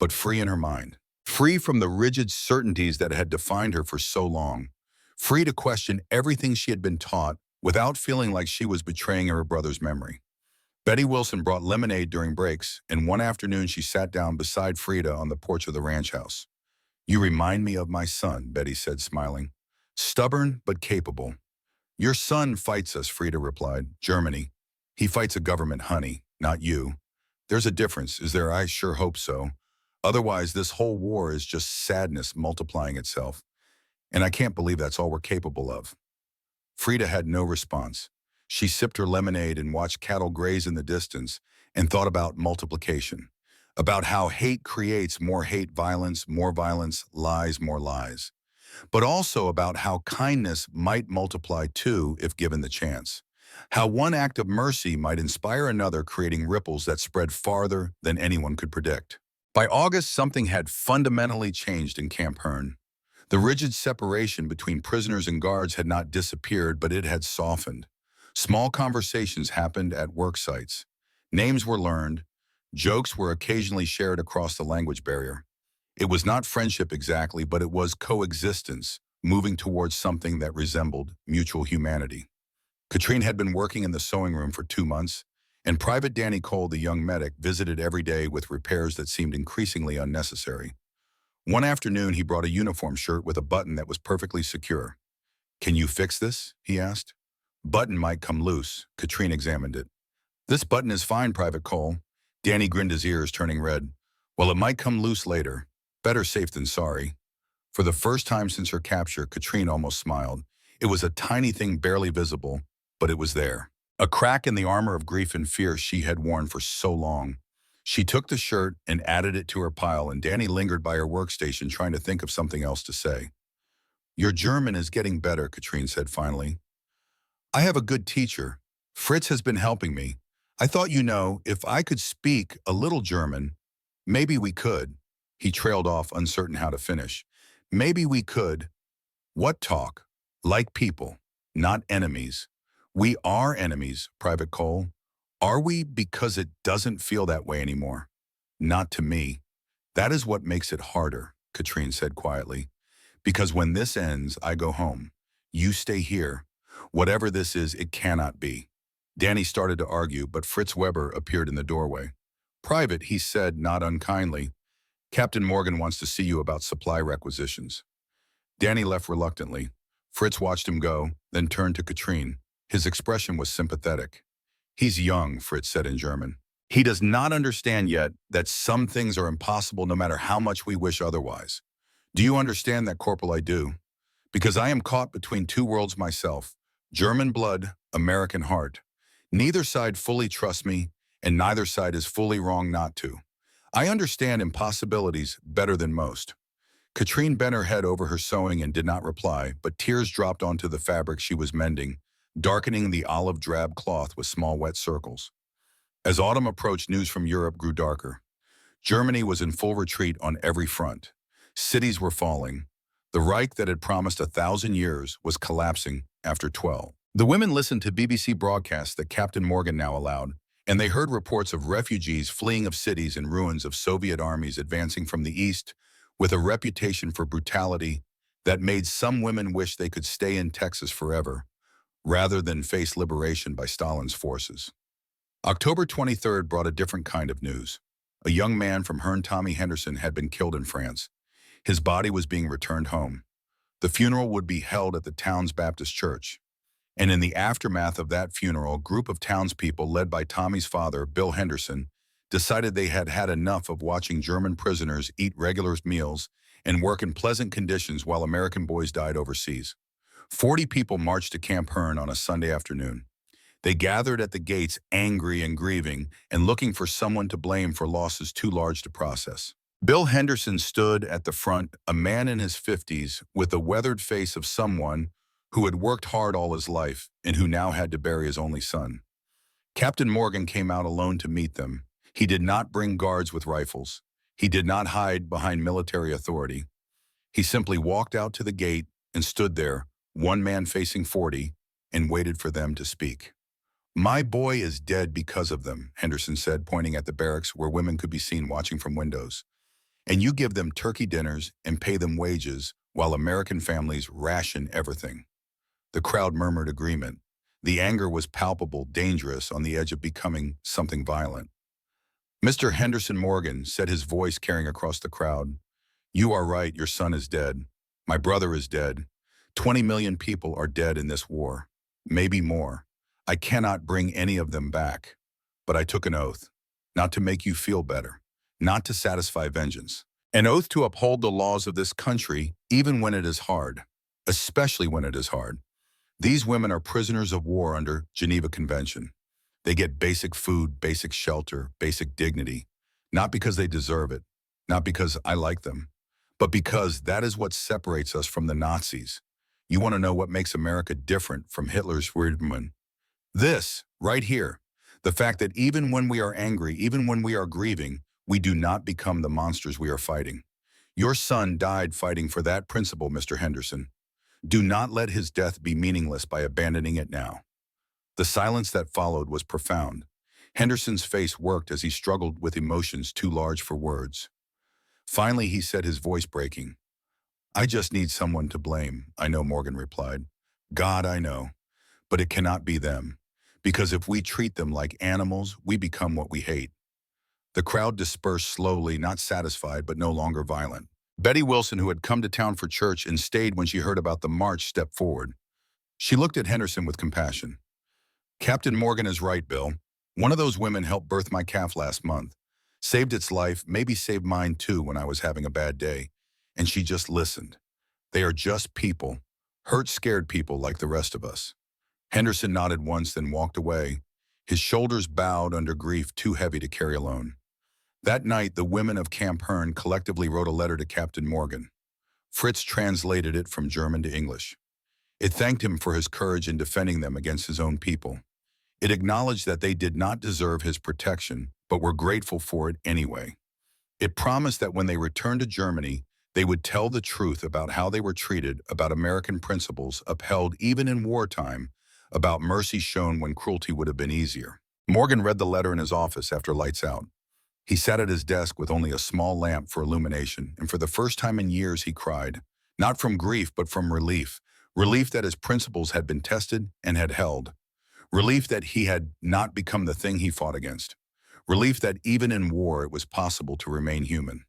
But free in her mind. Free from the rigid certainties that had defined her for so long. Free to question everything she had been taught without feeling like she was betraying her brother's memory. Betty Wilson brought lemonade during breaks, and one afternoon she sat down beside Frida on the porch of the ranch house. "You remind me of my son," Betty said, smiling. "Stubborn but capable." "Your son fights us," Frida replied. "Germany. He fights a government, honey, not you. There's a difference, is there? I sure hope so. Otherwise, this whole war is just sadness multiplying itself. And I can't believe that's all we're capable of. Frida had no response. She sipped her lemonade and watched cattle graze in the distance and thought about multiplication, about how hate creates more hate, more violence, lies, more lies, but also about how kindness might multiply too if given the chance. How one act of mercy might inspire another, creating ripples that spread farther than anyone could predict. By August, something had fundamentally changed in Camp Hearn. The rigid separation between prisoners and guards had not disappeared, but it had softened. Small conversations happened at work sites. Names were learned. Jokes were occasionally shared across the language barrier. It was not friendship exactly, but it was coexistence, moving towards something that resembled mutual humanity. Katrine had been working in the sewing room for 2 months, and Private Danny Cole, the young medic, visited every day with repairs that seemed increasingly unnecessary. One afternoon, he brought a uniform shirt with a button that was perfectly secure. "Can you fix this?" he asked. "Button might come loose." Katrine examined it. "This button is fine, Private Cole." Danny grinned, his ears turning red. "Well, it might come loose later. Better safe than sorry." For the first time since her capture, Katrine almost smiled. It was a tiny thing barely visible, but it was there. A crack in the armor of grief and fear she had worn for so long. She took the shirt and added it to her pile, and Danny lingered by her workstation trying to think of something else to say. "Your German is getting better," Katrine said finally. "I have a good teacher. Fritz has been helping me. I thought, if I could speak a little German, maybe we could." He trailed off, uncertain how to finish. "Maybe we could. What talk? Like people, not enemies." "We are enemies, Private Cole." "Are we? Because it doesn't feel that way anymore." "Not to me." "That is what makes it harder," Katrine said quietly. "Because when this ends, I go home. You stay here. Whatever this is, it cannot be." Danny started to argue, but Fritz Weber appeared in the doorway. "Private," he said, not unkindly. "Captain Morgan wants to see you about supply requisitions." Danny left reluctantly. Fritz watched him go, then turned to Katrine. His expression was sympathetic. "He's young," Fritz said in German. "He does not understand yet that some things are impossible no matter how much we wish otherwise. Do you understand that, Corporal? I do. Because I am caught between two worlds myself. German blood, American heart. Neither side fully trusts me, and neither side is fully wrong not to. I understand impossibilities better than most." Katrine bent her head over her sewing and did not reply, but tears dropped onto the fabric she was mending, darkening the olive drab cloth with small wet circles. As autumn approached, news from Europe grew darker. Germany was in full retreat on every front. Cities were falling. The Reich that had promised 1,000 years was collapsing after 12. The women listened to BBC broadcasts that Captain Morgan now allowed, and they heard reports of refugees fleeing of cities and ruins of Soviet armies advancing from the east with a reputation for brutality that made some women wish they could stay in Texas forever, rather than face liberation by Stalin's forces. October 23rd brought a different kind of news. A young man from Hearn, Tommy Henderson, had been killed in France. His body was being returned home. The funeral would be held at the town's Baptist church. And in the aftermath of that funeral, a group of townspeople led by Tommy's father, Bill Henderson, decided they had had enough of watching German prisoners eat regular meals and work in pleasant conditions while American boys died overseas. 40 people marched to Camp Hearn on a Sunday afternoon. They gathered at the gates, angry and grieving, and looking for someone to blame for losses too large to process. Bill Henderson stood at the front, a man in his 50s, with the weathered face of someone who had worked hard all his life and who now had to bury his only son. Captain Morgan came out alone to meet them. He did not bring guards with rifles. He did not hide behind military authority. He simply walked out to the gate and stood there, one man facing 40, and waited for them to speak. "My boy is dead because of them," Henderson said, pointing at the barracks where women could be seen watching from windows. "And you give them turkey dinners and pay them wages while American families ration everything." The crowd murmured agreement. The anger was palpable, dangerous, on the edge of becoming something violent. "Mr. Henderson Morgan," said his voice carrying across the crowd, "you are right, your son is dead. My brother is dead. 20 million people are dead in this war. Maybe more. I cannot bring any of them back. But I took an oath. not to make you feel better, not to satisfy vengeance. An oath to uphold the laws of this country, even when it is hard, especially when it is hard. These women are prisoners of war under Geneva Convention. They get basic food, basic shelter, basic dignity, not because they deserve it, not because I like them, but because that is what separates us from the Nazis. You want to know what makes America different from Hitler's Wehrmacht? This, right here, the fact that even when we are angry, even when we are grieving, we do not become the monsters we are fighting. Your son died fighting for that principle, Mr. Henderson. Do not let his death be meaningless by abandoning it now. The silence that followed was profound. Henderson's face worked as he struggled with emotions too large for words. Finally, he said, his voice breaking, "I just need someone to blame." "I know," Morgan replied. "God, I know. But it cannot be them. Because if we treat them like animals, we become what we hate." The crowd dispersed slowly, not satisfied, but no longer violent. Betty Wilson, who had come to town for church and stayed when she heard about the march, stepped forward. She looked at Henderson with compassion. "Captain Morgan is right, Bill. One of those women helped birth my calf last month. Saved its life, maybe saved mine too when I was having a bad day. And she just listened. They are just people. Hurt, scared people like the rest of us." Henderson nodded once, then walked away, his shoulders bowed under grief too heavy to carry alone. That night, the women of Camp Hearn collectively wrote a letter to Captain Morgan. Fritz translated it from German to English. It thanked him for his courage in defending them against his own people. It acknowledged that they did not deserve his protection, but were grateful for it anyway. It promised that when they returned to Germany, they would tell the truth about how they were treated, about American principles upheld even in wartime, about mercy shown when cruelty would have been easier. Morgan read the letter in his office after lights out. He sat at his desk with only a small lamp for illumination, and for the first time in years he cried, not from grief but from relief. Relief that his principles had been tested and had held. Relief that he had not become the thing he fought against. Relief that even in war it was possible to remain human.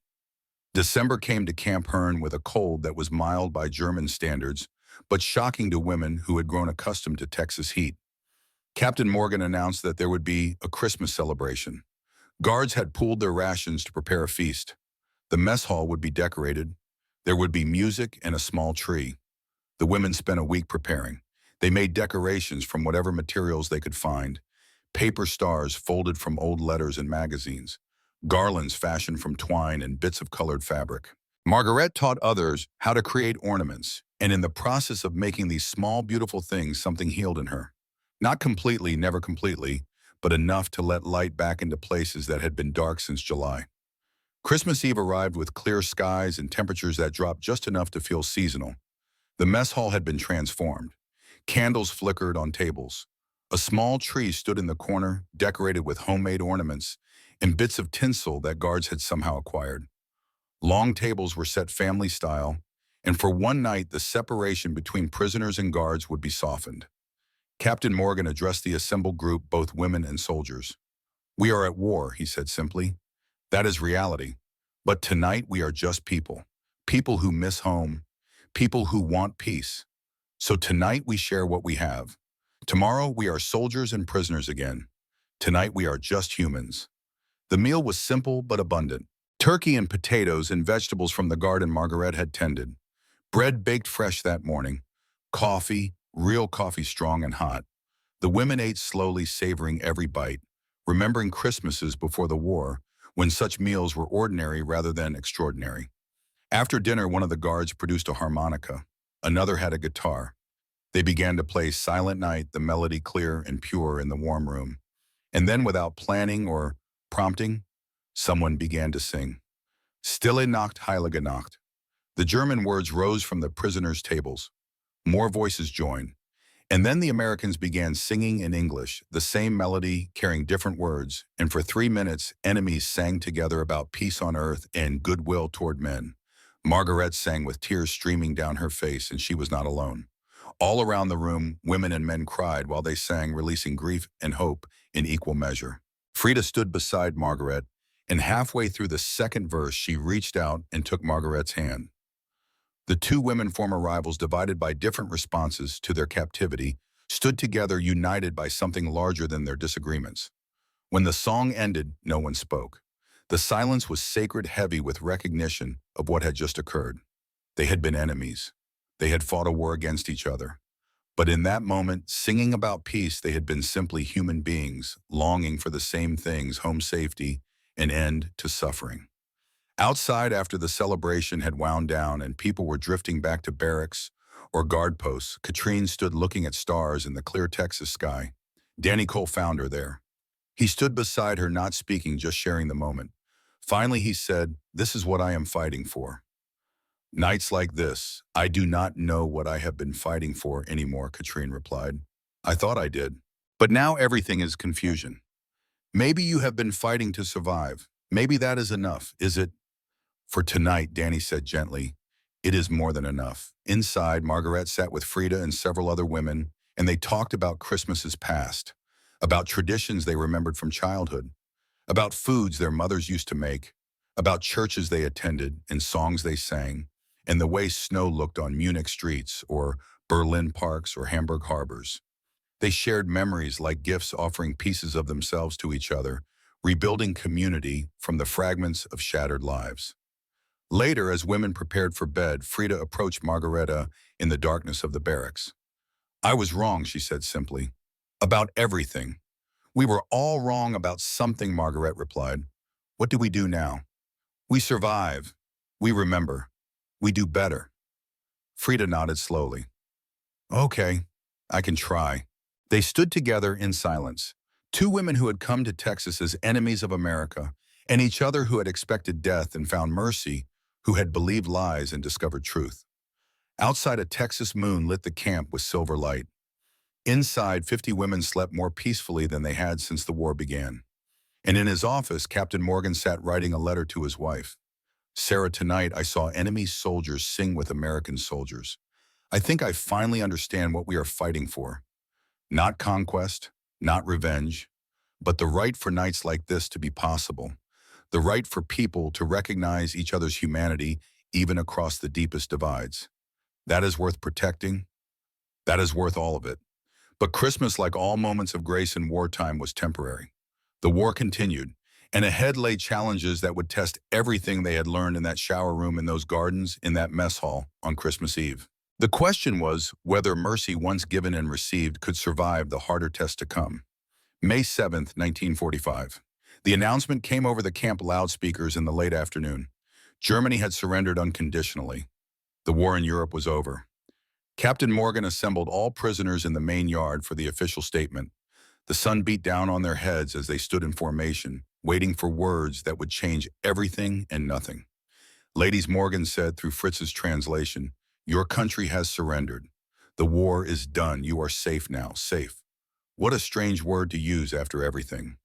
December came to Camp Hearn with a cold that was mild by German standards, but shocking to women who had grown accustomed to Texas heat. Captain Morgan announced that there would be a Christmas celebration. Guards had pooled their rations to prepare a feast. The mess hall would be decorated. There would be music and a small tree. The women spent a week preparing. They made decorations from whatever materials they could find. Paper stars folded from old letters and magazines. Garlands fashioned from twine and bits of colored fabric. Margaret taught others how to create ornaments, and in the process of making these small, beautiful things, something healed in her. Not completely, never completely, but enough to let light back into places that had been dark since July. Christmas Eve arrived with clear skies and temperatures that dropped just enough to feel seasonal. The mess hall had been transformed. Candles flickered on tables. A small tree stood in the corner, decorated with homemade ornaments and bits of tinsel that guards had somehow acquired. Long tables were set family style, and for one night the separation between prisoners and guards would be softened. Captain Morgan addressed the assembled group, both women and soldiers. "We are at war," he said simply. "That is reality. But tonight we are just people. People who miss home. People who want peace. So tonight we share what we have. Tomorrow we are soldiers and prisoners again. Tonight we are just humans." The meal was simple but abundant. Turkey and potatoes and vegetables from the garden Margaret had tended. Bread baked fresh that morning. Coffee, real coffee, strong and hot. The women ate slowly, savoring every bite, remembering Christmases before the war, when such meals were ordinary rather than extraordinary. After dinner, one of the guards produced a harmonica. Another had a guitar. They began to play Silent Night, the melody clear and pure in the warm room. And then, without planning or prompting, someone began to sing. Stille Nacht, Heilige Nacht. The German words rose from the prisoners' tables. More voices joined. And then the Americans began singing in English, the same melody carrying different words, and for 3 minutes, enemies sang together about peace on earth and goodwill toward men. Margaret sang with tears streaming down her face, and she was not alone. All around the room, women and men cried while they sang, releasing grief and hope in equal measure. Frida stood beside Margaret, and halfway through the second verse, she reached out and took Margaret's hand. The two women, former rivals, divided by different responses to their captivity, stood together, united by something larger than their disagreements. When the song ended, no one spoke. The silence was sacred, heavy with recognition of what had just occurred. They had been enemies. They had fought a war against each other. But in that moment, singing about peace, they had been simply human beings, longing for the same things: home safety, an end to suffering. Outside, after the celebration had wound down and people were drifting back to barracks or guard posts, Katrine stood looking at stars in the clear Texas sky. Danny Cole found her there. He stood beside her, not speaking, just sharing the moment. Finally, he said, "This is what I am fighting for." "Nights like this, I do not know what I have been fighting for anymore," Katrine replied. "I thought I did. But now everything is confusion. Maybe you have been fighting to survive. Maybe that is enough, is it?" "For tonight," Danny said gently, "it is more than enough." Inside, Margaret sat with Frida and several other women, and they talked about Christmases past, about traditions they remembered from childhood, about foods their mothers used to make, about churches they attended and songs they sang, and the way snow looked on Munich streets or Berlin parks or Hamburg harbors. They shared memories like gifts, offering pieces of themselves to each other, rebuilding community from the fragments of shattered lives. Later, as women prepared for bed, Frida approached Margareta in the darkness of the barracks. "I was wrong," she said simply. "About everything. We were all wrong about something," Margaret replied. "What do we do now?" "We survive. We remember. We do better." Frida nodded slowly. "Okay, I can try." They stood together in silence. Two women who had come to Texas as enemies of America, and each other who had expected death and found mercy, who had believed lies and discovered truth. Outside, a Texas moon lit the camp with silver light. Inside, 50 women slept more peacefully than they had since the war began. And in his office, Captain Morgan sat writing a letter to his wife. "Sarah, tonight I saw enemy soldiers sing with American soldiers. I think I finally understand what we are fighting for. Not conquest, not revenge, but the right for nights like this to be possible. The right for people to recognize each other's humanity even across the deepest divides. That is worth protecting. That is worth all of it." But Christmas, like all moments of grace in wartime, was temporary. The war continued, and ahead lay challenges that would test everything they had learned in that shower room, in those gardens, in that mess hall on Christmas Eve. The question was whether mercy, once given and received, could survive the harder test to come. May 7th, 1945. The announcement came over the camp loudspeakers in the late afternoon. Germany had surrendered unconditionally. The war in Europe was over. Captain Morgan assembled all prisoners in the main yard for the official statement. The sun beat down on their heads as they stood in formation, waiting for words that would change everything and nothing. "Ladies," Morgan said through Fritz's translation, "your country has surrendered. The war is done. You are safe now. Safe." What a strange word to use after everything.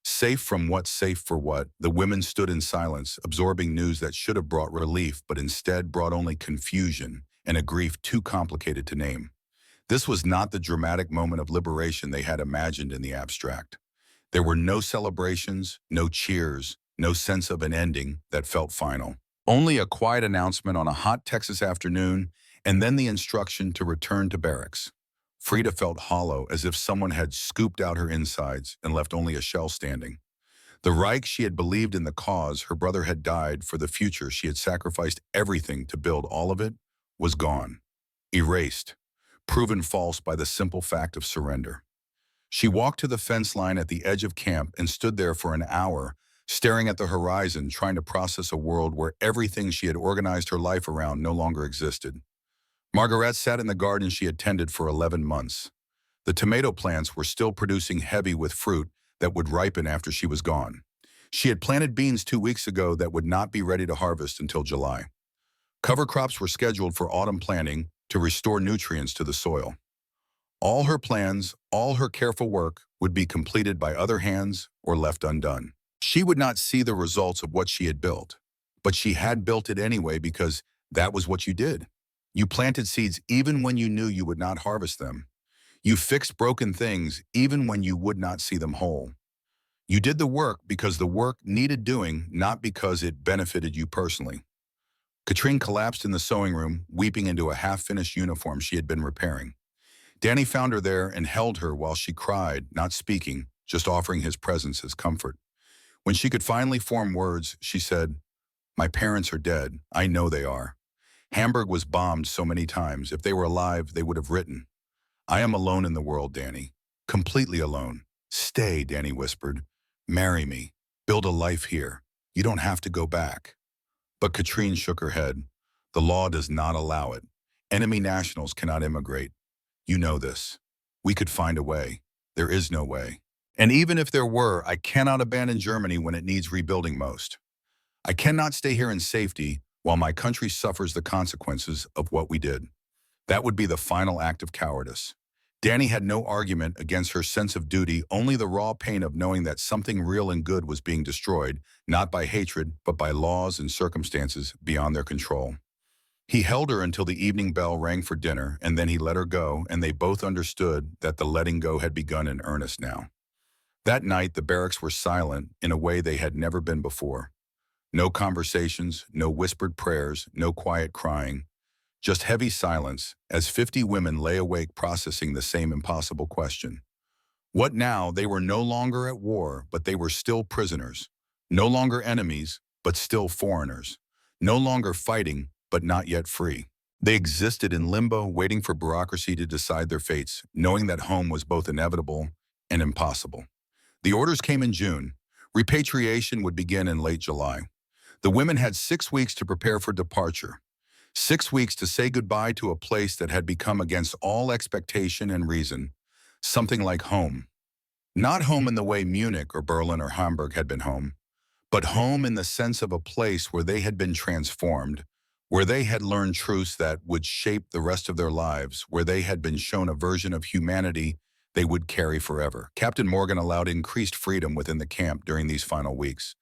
Safe from what? Safe for what? The women stood in silence, absorbing news that should have brought relief, but instead brought only confusion and a grief too complicated to name. This was not the dramatic moment of liberation they had imagined in the abstract. There were no celebrations, no cheers, no sense of an ending that felt final. Only a quiet announcement on a hot Texas afternoon, and then the instruction to return to barracks. Frida felt hollow, as if someone had scooped out her insides and left only a shell standing. The Reich, she had believed in the cause, her brother had died for the future, she had sacrificed everything to build, all of it was gone, erased, proven false by the simple fact of surrender. She walked to the fence line at the edge of camp and stood there for an hour, staring at the horizon, trying to process a world where everything she had organized her life around no longer existed. Margaret sat in the garden she had tended for 11 months. The tomato plants were still producing, heavy with fruit that would ripen after she was gone. She had planted beans 2 weeks ago that would not be ready to harvest until July. Cover crops were scheduled for autumn planting to restore nutrients to the soil. All her plans, all her careful work would be completed by other hands or left undone. She would not see the results of what she had built, but she had built it anyway because that was what you did. You planted seeds even when you knew you would not harvest them. You fixed broken things even when you would not see them whole. You did the work because the work needed doing, not because it benefited you personally. Katrine collapsed in the sewing room, weeping into a half-finished uniform she had been repairing. Danny found her there and held her while she cried, not speaking, just offering his presence as comfort. When she could finally form words, she said, "My parents are dead. I know they are. Hamburg was bombed so many times. If they were alive, they would have written. I am alone in the world, Danny. Completely alone. Stay," Danny whispered. "Marry me. Build a life here. You don't have to go back." But Katrine shook her head. "The law does not allow it. Enemy nationals cannot immigrate. You know this. We could find a way. There is no way. And even if there were, I cannot abandon Germany when it needs rebuilding most. I cannot stay here in safety while my country suffers the consequences of what we did. That would be the final act of cowardice." Danny had no argument against her sense of duty, only the raw pain of knowing that something real and good was being destroyed, not by hatred, but by laws and circumstances beyond their control. He held her until the evening bell rang for dinner, and then he let her go, and they both understood that the letting go had begun in earnest now. That night, the barracks were silent in a way they had never been before. No conversations, no whispered prayers, no quiet crying. Just heavy silence as 50 women lay awake processing the same impossible question. What now? They were no longer at war, but they were still prisoners. No longer enemies, but still foreigners. No longer fighting, but not yet free. They existed in limbo, waiting for bureaucracy to decide their fates, knowing that home was both inevitable and impossible. The orders came in June. Repatriation would begin in late July. The women had 6 weeks to prepare for departure. 6 weeks to say goodbye to a place that had become against all expectation and reason, something like home. Not home in the way Munich or Berlin or Hamburg had been home, but home in the sense of a place where they had been transformed, where they had learned truths that would shape the rest of their lives, where they had been shown a version of humanity they would carry forever. Captain Morgan allowed increased freedom within the camp during these final weeks.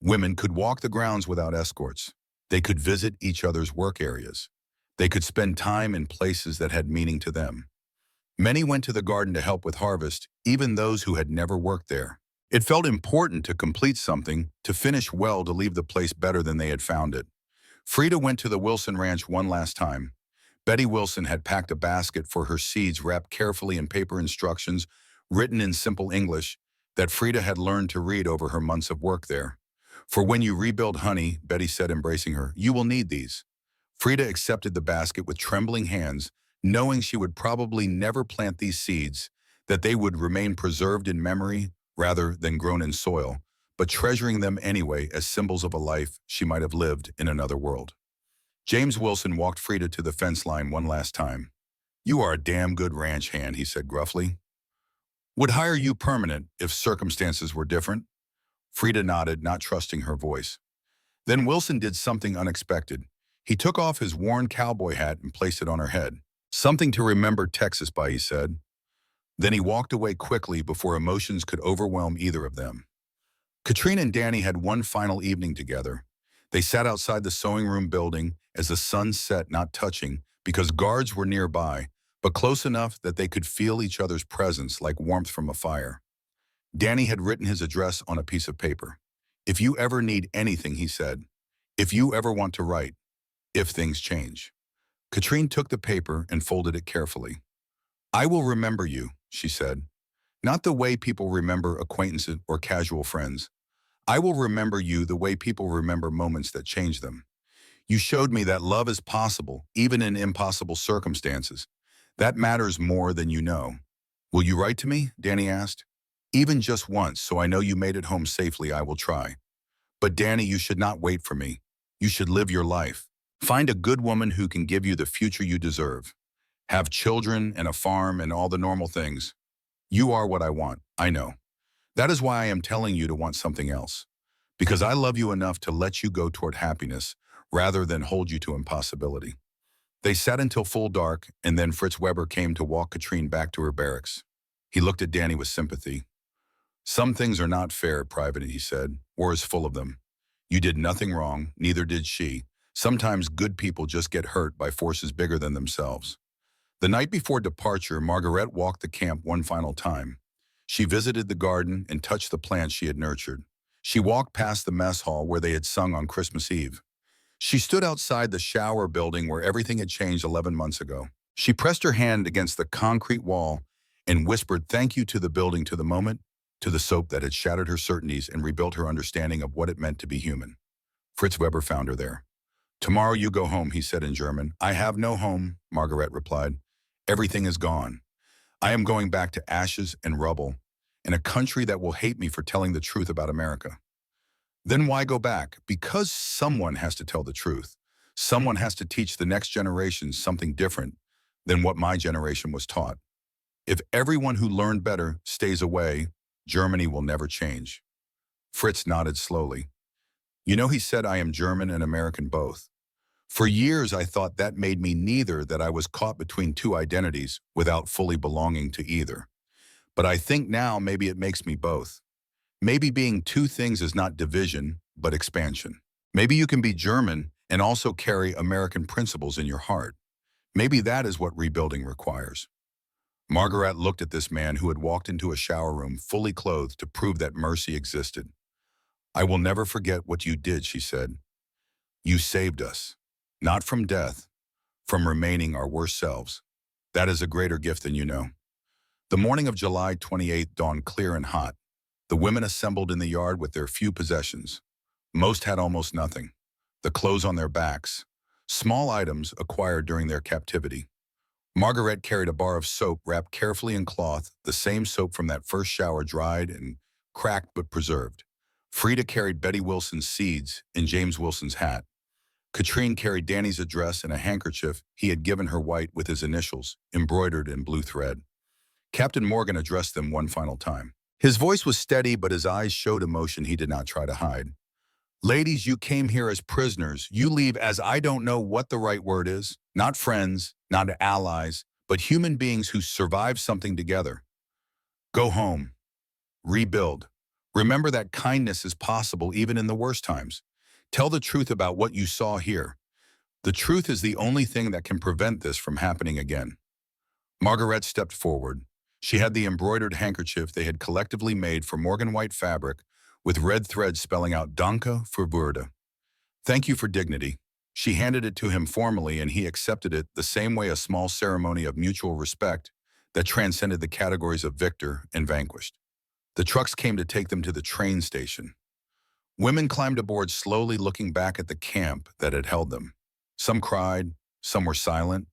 Women could walk the grounds without escorts. They could visit each other's work areas. They could spend time in places that had meaning to them. Many went to the garden to help with harvest, even those who had never worked there. It felt important to complete something, to finish well, to leave the place better than they had found it. Frida went to the Wilson Ranch one last time. Betty Wilson had packed a basket for her seeds wrapped carefully in paper instructions, written in simple English, that Frida had learned to read over her months of work there. "For when you rebuild honey," Betty said, embracing her, "you will need these." Frida accepted the basket with trembling hands, knowing she would probably never plant these seeds, that they would remain preserved in memory rather than grown in soil, but treasuring them anyway as symbols of a life she might have lived in another world. James Wilson walked Frida to the fence line one last time. "You are a damn good ranch hand," he said gruffly. "Would hire you permanent if circumstances were different." Frida nodded, not trusting her voice. Then Wilson did something unexpected. He took off his worn cowboy hat and placed it on her head. "Something to remember Texas by," he said. Then he walked away quickly before emotions could overwhelm either of them. Katrine and Danny had one final evening together. They sat outside the sewing room building as the sun set, not touching, because guards were nearby, but close enough that they could feel each other's presence like warmth from a fire. Danny had written his address on a piece of paper. "If you ever need anything," he said. "If you ever want to write. If things change." Katrine took the paper and folded it carefully. "I will remember you," she said. "Not the way people remember acquaintances or casual friends. I will remember you the way people remember moments that change them. You showed me that love is possible, even in impossible circumstances. That matters more than you know." "Will you write to me?" Danny asked. "Even just once, so I know you made it home safely, I will try. But Danny, you should not wait for me. You should live your life. Find a good woman who can give you the future you deserve. Have children and a farm and all the normal things. You are what I want, I know. That is why I am telling you to want something else. Because I love you enough to let you go toward happiness rather than hold you to impossibility." They sat until full dark, and then Fritz Weber came to walk Katrine back to her barracks. He looked at Danny with sympathy. "Some things are not fair, Private," he said. "War is full of them. You did nothing wrong, neither did she. Sometimes good people just get hurt by forces bigger than themselves." The night before departure, Margaret walked the camp one final time. She visited the garden and touched the plants she had nurtured. She walked past the mess hall where they had sung on Christmas Eve. She stood outside the shower building where everything had changed 11 months ago. She pressed her hand against the concrete wall and whispered thank you to the building, to the moment to the soap that had shattered her certainties and rebuilt her understanding of what it meant to be human. Fritz Weber found her there. "Tomorrow you go home," he said in German. "I have no home," Margaret replied. "Everything is gone. I am going back to ashes and rubble, in a country that will hate me for telling the truth about America." Then why go back? Because someone has to tell the truth. Someone has to teach the next generation something different than what my generation was taught. If everyone who learned better stays away, Germany will never change. Fritz nodded slowly. "You know," he said, "I am German and American both. For years I thought that made me neither, that I was caught between two identities without fully belonging to either. But I think now maybe it makes me both. Maybe being two things is not division, but expansion. Maybe you can be German and also carry American principles in your heart. Maybe that is what rebuilding requires." Margaret looked at this man who had walked into a shower room fully clothed to prove that mercy existed. "I will never forget what you did," she said. "You saved us, not from death, from remaining our worst selves. That is a greater gift than you know." The morning of July 28th dawned clear and hot. The women assembled in the yard with their few possessions. Most had almost nothing. The clothes on their backs, small items acquired during their captivity. Margaret carried a bar of soap wrapped carefully in cloth, the same soap from that first shower, dried and cracked but preserved. Frida carried Betty Wilson's seeds in James Wilson's hat. Katrine carried Danny's address in a handkerchief he had given her, white with his initials, embroidered in blue thread. Captain Morgan addressed them one final time. His voice was steady, but his eyes showed emotion he did not try to hide. "Ladies, you came here as prisoners. You leave as, I don't know what the right word is, not friends, not allies, but human beings who survived something together. Go home. Rebuild. Remember that kindness is possible even in the worst times. Tell the truth about what you saw here. The truth is the only thing that can prevent this from happening again." Margaret stepped forward. She had the embroidered handkerchief they had collectively made for Morgan white fabric, with red thread spelling out "Danke für Würde." "Thank you for dignity." She handed it to him formally, and he accepted it the same way, a small ceremony of mutual respect that transcended the categories of victor and vanquished. The trucks came to take them to the train station. Women climbed aboard slowly, looking back at the camp that had held them. Some cried, some were silent.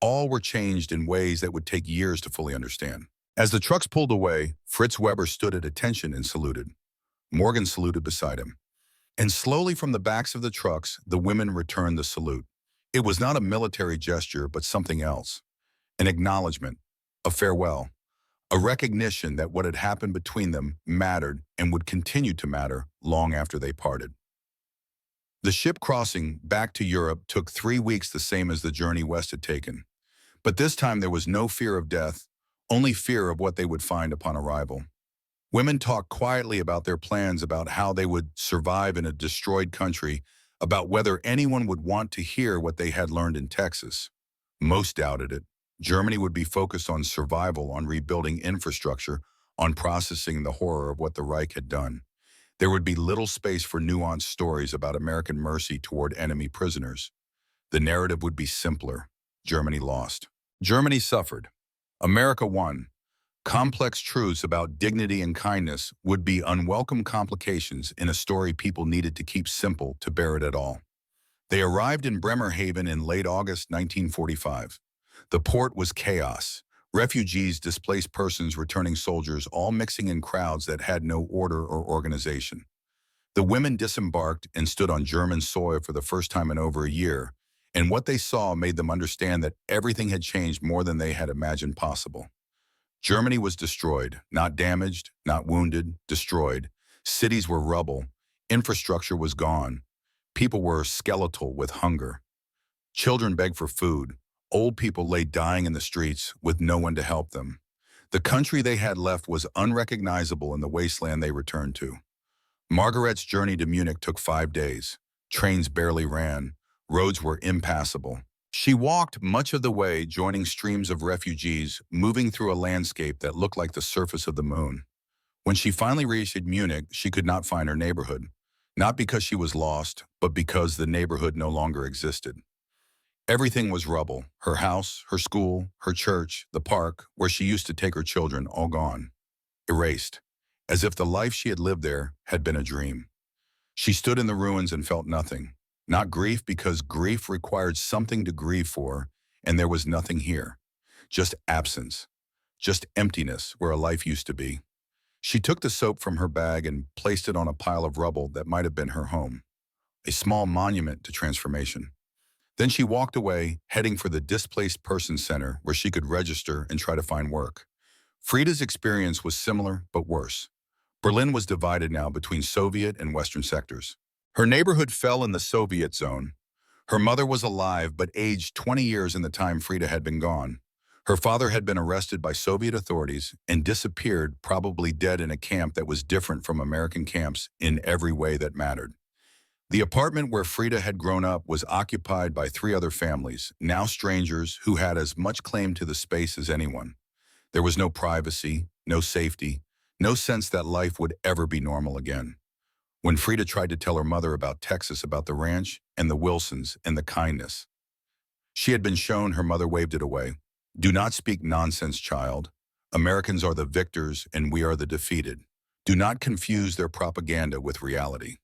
All were changed in ways that would take years to fully understand. As the trucks pulled away, Fritz Weber stood at attention and saluted. Morgan saluted beside him. And slowly from the backs of the trucks, the women returned the salute. It was not a military gesture, but something else. An acknowledgement, a farewell, a recognition that what had happened between them mattered and would continue to matter long after they parted. The ship crossing back to Europe took 3 weeks, the same as the journey west had taken. But this time there was no fear of death, only fear of what they would find upon arrival. Women talked quietly about their plans, about how they would survive in a destroyed country, about whether anyone would want to hear what they had learned in Texas. Most doubted it. Germany would be focused on survival, on rebuilding infrastructure, on processing the horror of what the Reich had done. There would be little space for nuanced stories about American mercy toward enemy prisoners. The narrative would be simpler. Germany lost. Germany suffered. America won. Complex truths about dignity and kindness would be unwelcome complications in a story people needed to keep simple to bear it at all. They arrived in Bremerhaven in late August 1945. The port was chaos. Refugees, displaced persons, returning soldiers, all mixing in crowds that had no order or organization. The women disembarked and stood on German soil for the first time in over a year, and what they saw made them understand that everything had changed more than they had imagined possible. Germany was destroyed, not damaged, not wounded, destroyed. Cities were rubble. Infrastructure was gone. People were skeletal with hunger. Children begged for food. Old people lay dying in the streets with no one to help them. The country they had left was unrecognizable in the wasteland they returned to. Margaret's journey to Munich took 5 days. Trains barely ran. Roads were impassable. She walked much of the way, joining streams of refugees, moving through a landscape that looked like the surface of the moon. When she finally reached Munich, she could not find her neighborhood. Not because she was lost, but because the neighborhood no longer existed. Everything was rubble. Her house, her school, her church, the park, where she used to take her children, all gone. Erased. as if the life she had lived there had been a dream. She stood in the ruins and felt nothing. Not grief, because grief required something to grieve for, and there was nothing here. Just absence. Just emptiness where a life used to be. She took the soap from her bag and placed it on a pile of rubble that might have been her home, a small monument to transformation. Then she walked away, heading for the Displaced Persons Center where she could register and try to find work. Frida's experience was similar but worse. Berlin was divided now between Soviet and Western sectors. Her neighborhood fell in the Soviet zone. Her mother was alive but aged 20 years in the time Frida had been gone. Her father had been arrested by Soviet authorities and disappeared, probably dead in a camp that was different from American camps in every way that mattered. The apartment where Frida had grown up was occupied by 3 other families, now strangers who had as much claim to the space as anyone. There was no privacy, no safety, no sense that life would ever be normal again. When Frida tried to tell her mother about Texas, about the ranch and the Wilsons and the kindness she had been shown, her mother waved it away. Do not speak nonsense, child. Americans are the victors and we are the defeated. Do not confuse their propaganda with reality.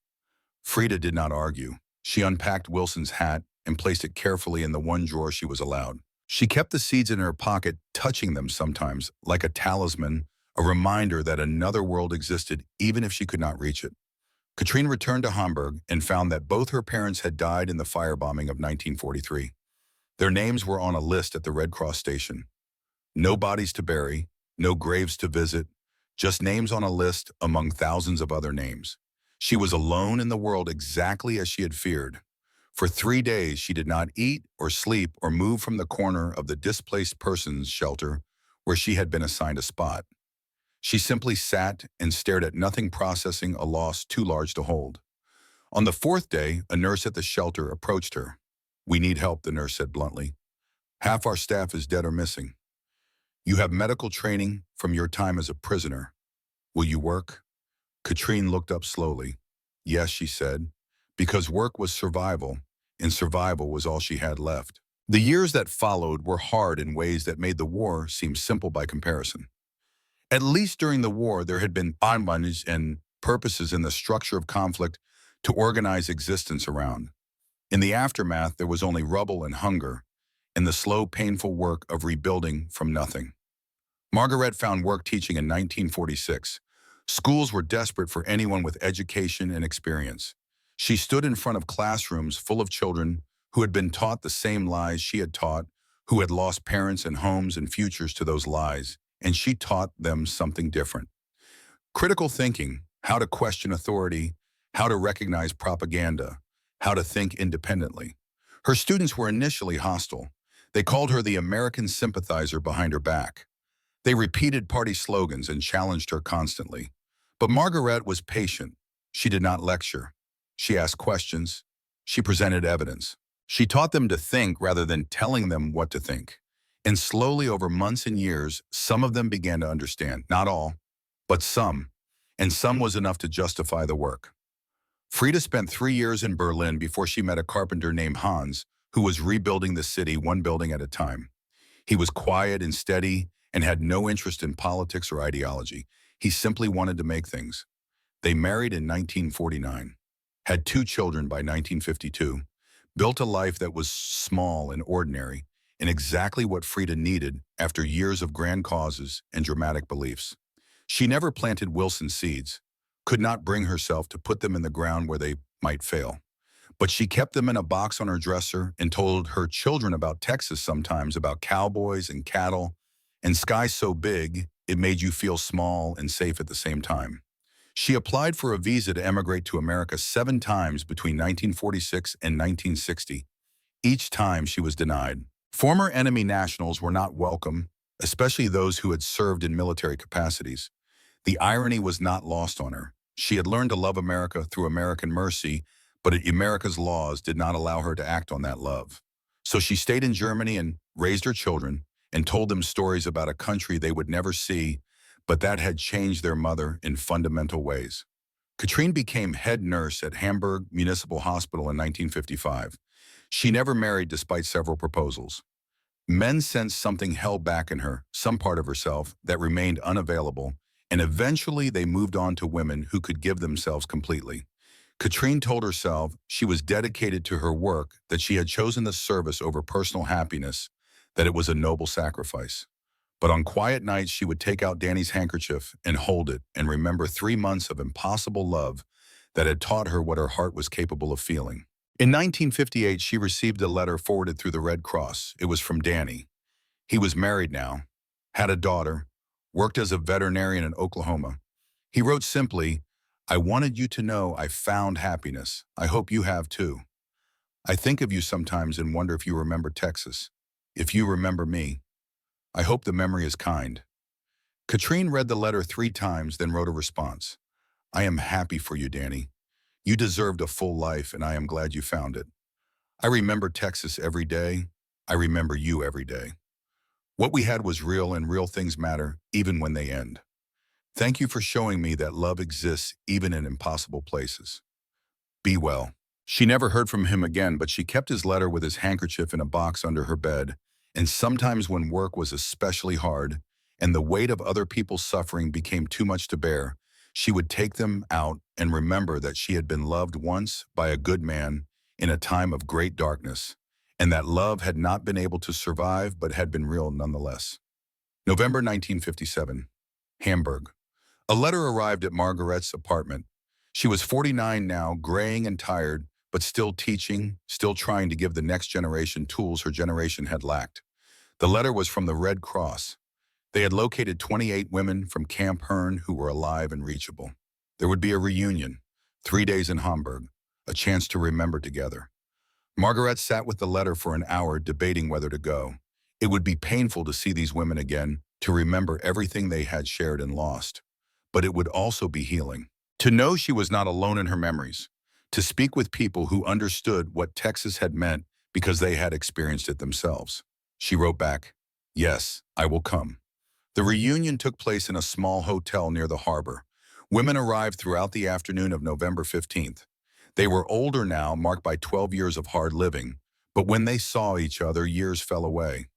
Frida did not argue. She unpacked Wilson's hat and placed it carefully in the one drawer she was allowed. She kept the seeds in her pocket, touching them sometimes, like a talisman, a reminder that another world existed even if she could not reach it. Katrine returned to Hamburg and found that both her parents had died in the firebombing of 1943. Their names were on a list at the Red Cross station. No bodies to bury, no graves to visit, just names on a list among thousands of other names. She was alone in the world, exactly as she had feared. For 3 days, she did not eat or sleep or move from the corner of the displaced persons shelter where she had been assigned a spot. She simply sat and stared at nothing, processing a loss too large to hold. On the 4th day, a nurse at the shelter approached her. We need help, the nurse said bluntly. Half our staff is dead or missing. You have medical training from your time as a prisoner. Will you work? Katrine looked up slowly. Yes, she said, because work was survival, and survival was all she had left. The years that followed were hard in ways that made the war seem simple by comparison. At least during the war, there had been bonds and purposes in the structure of conflict to organize existence around. In the aftermath, there was only rubble and hunger, and the slow, painful work of rebuilding from nothing. Margaret found work teaching in 1946. Schools were desperate for anyone with education and experience. She stood in front of classrooms full of children who had been taught the same lies she had taught, who had lost parents and homes and futures to those lies, and she taught them something different. Critical thinking, how to question authority, how to recognize propaganda, how to think independently. Her students were initially hostile. They called her the American sympathizer behind her back. They repeated party slogans and challenged her constantly. But Margaret was patient. She did not lecture. She asked questions. She presented evidence. She taught them to think rather than telling them what to think. And slowly, over months and years, some of them began to understand. Not all, but some. And some was enough to justify the work. Frida spent 3 years in Berlin before she met a carpenter named Hans, who was rebuilding the city one building at a time. He was quiet and steady and had no interest in politics or ideology. He simply wanted to make things. They married in 1949, had 2 children by 1952, built a life that was small and ordinary, and exactly what Frida needed after years of grand causes and dramatic beliefs. She never planted Wilson seeds, could not bring herself to put them in the ground where they might fail. But she kept them in a box on her dresser and told her children about Texas sometimes, about cowboys and cattle, and skies so big it made you feel small and safe at the same time. She applied for a visa to emigrate to America 7 times between 1946 and 1960. Each time she was denied. Former enemy nationals were not welcome, especially those who had served in military capacities. The irony was not lost on her. She had learned to love America through American mercy, but America's laws did not allow her to act on that love. So she stayed in Germany and raised her children and told them stories about a country they would never see, but that had changed their mother in fundamental ways. Katrine became head nurse at Hamburg Municipal Hospital in 1955. She never married despite several proposals. Men sensed something held back in her, some part of herself that remained unavailable, and eventually they moved on to women who could give themselves completely. Katrine told herself she was dedicated to her work, that she had chosen the service over personal happiness, that it was a noble sacrifice. But on quiet nights, she would take out Danny's handkerchief and hold it and remember 3 months of impossible love that had taught her what her heart was capable of feeling. In 1958, she received a letter forwarded through the Red Cross. It was from Danny. He was married now, had a daughter, worked as a veterinarian in Oklahoma. He wrote simply, "I wanted you to know I found happiness. I hope you have too. I think of you sometimes and wonder if you remember Texas. If you remember me. I hope the memory is kind." Katrine read the letter 3 times, then wrote a response. "I am happy for you, Danny. You deserved a full life, and I am glad you found it. I remember Texas every day. I remember you every day. What we had was real, and real things matter, even when they end. Thank you for showing me that love exists even in impossible places. Be well." She never heard from him again, but she kept his letter with his handkerchief in a box under her bed, and sometimes when work was especially hard and the weight of other people's suffering became too much to bear, she would take them out and remember that she had been loved once by a good man in a time of great darkness, and that love had not been able to survive but had been real nonetheless. November 1957, Hamburg. A letter arrived at Margaret's apartment. She was 49 now, graying and tired, but still teaching, still trying to give the next generation tools her generation had lacked. The letter was from the Red Cross. They had located 28 women from Camp Hearn who were alive and reachable. There would be a reunion, 3 days in Hamburg, a chance to remember together. Margaret sat with the letter for an hour, debating whether to go. It would be painful to see these women again, to remember everything they had shared and lost. But it would also be healing. To know she was not alone in her memories. To speak with people who understood what Texas had meant because they had experienced it themselves. She wrote back, "Yes, I will come." The reunion took place in a small hotel near the harbor. Women arrived throughout the afternoon of November 15th. They were older now, marked by 12 years of hard living, but when they saw each other, years fell away.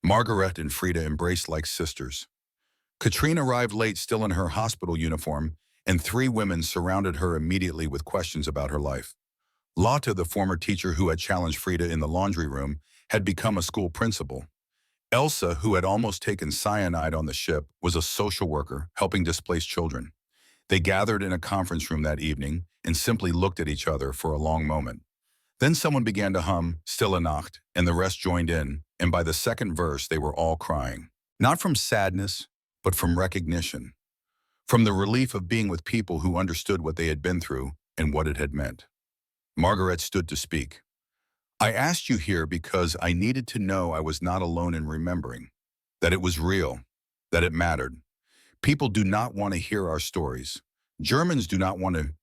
Margaret and Frida embraced like sisters. Katrine arrived late, still in her hospital uniform, and 3 women surrounded her immediately with questions about her life. Lotte, the former teacher who had challenged Frida in the laundry room, had become a school principal. Elsa, who had almost taken cyanide on the ship, was a social worker helping displaced children. They gathered in a conference room that evening and simply looked at each other for a long moment. Then someone began to hum Stille Nacht, and the rest joined in, and by the second verse they were all crying. Not from sadness, but from recognition. From the relief of being with people who understood what they had been through and what it had meant. Margaret stood to speak. "I asked you here because I needed to know I was not alone in remembering, that it was real, that it mattered. People do not want to hear our stories. Germans do not want to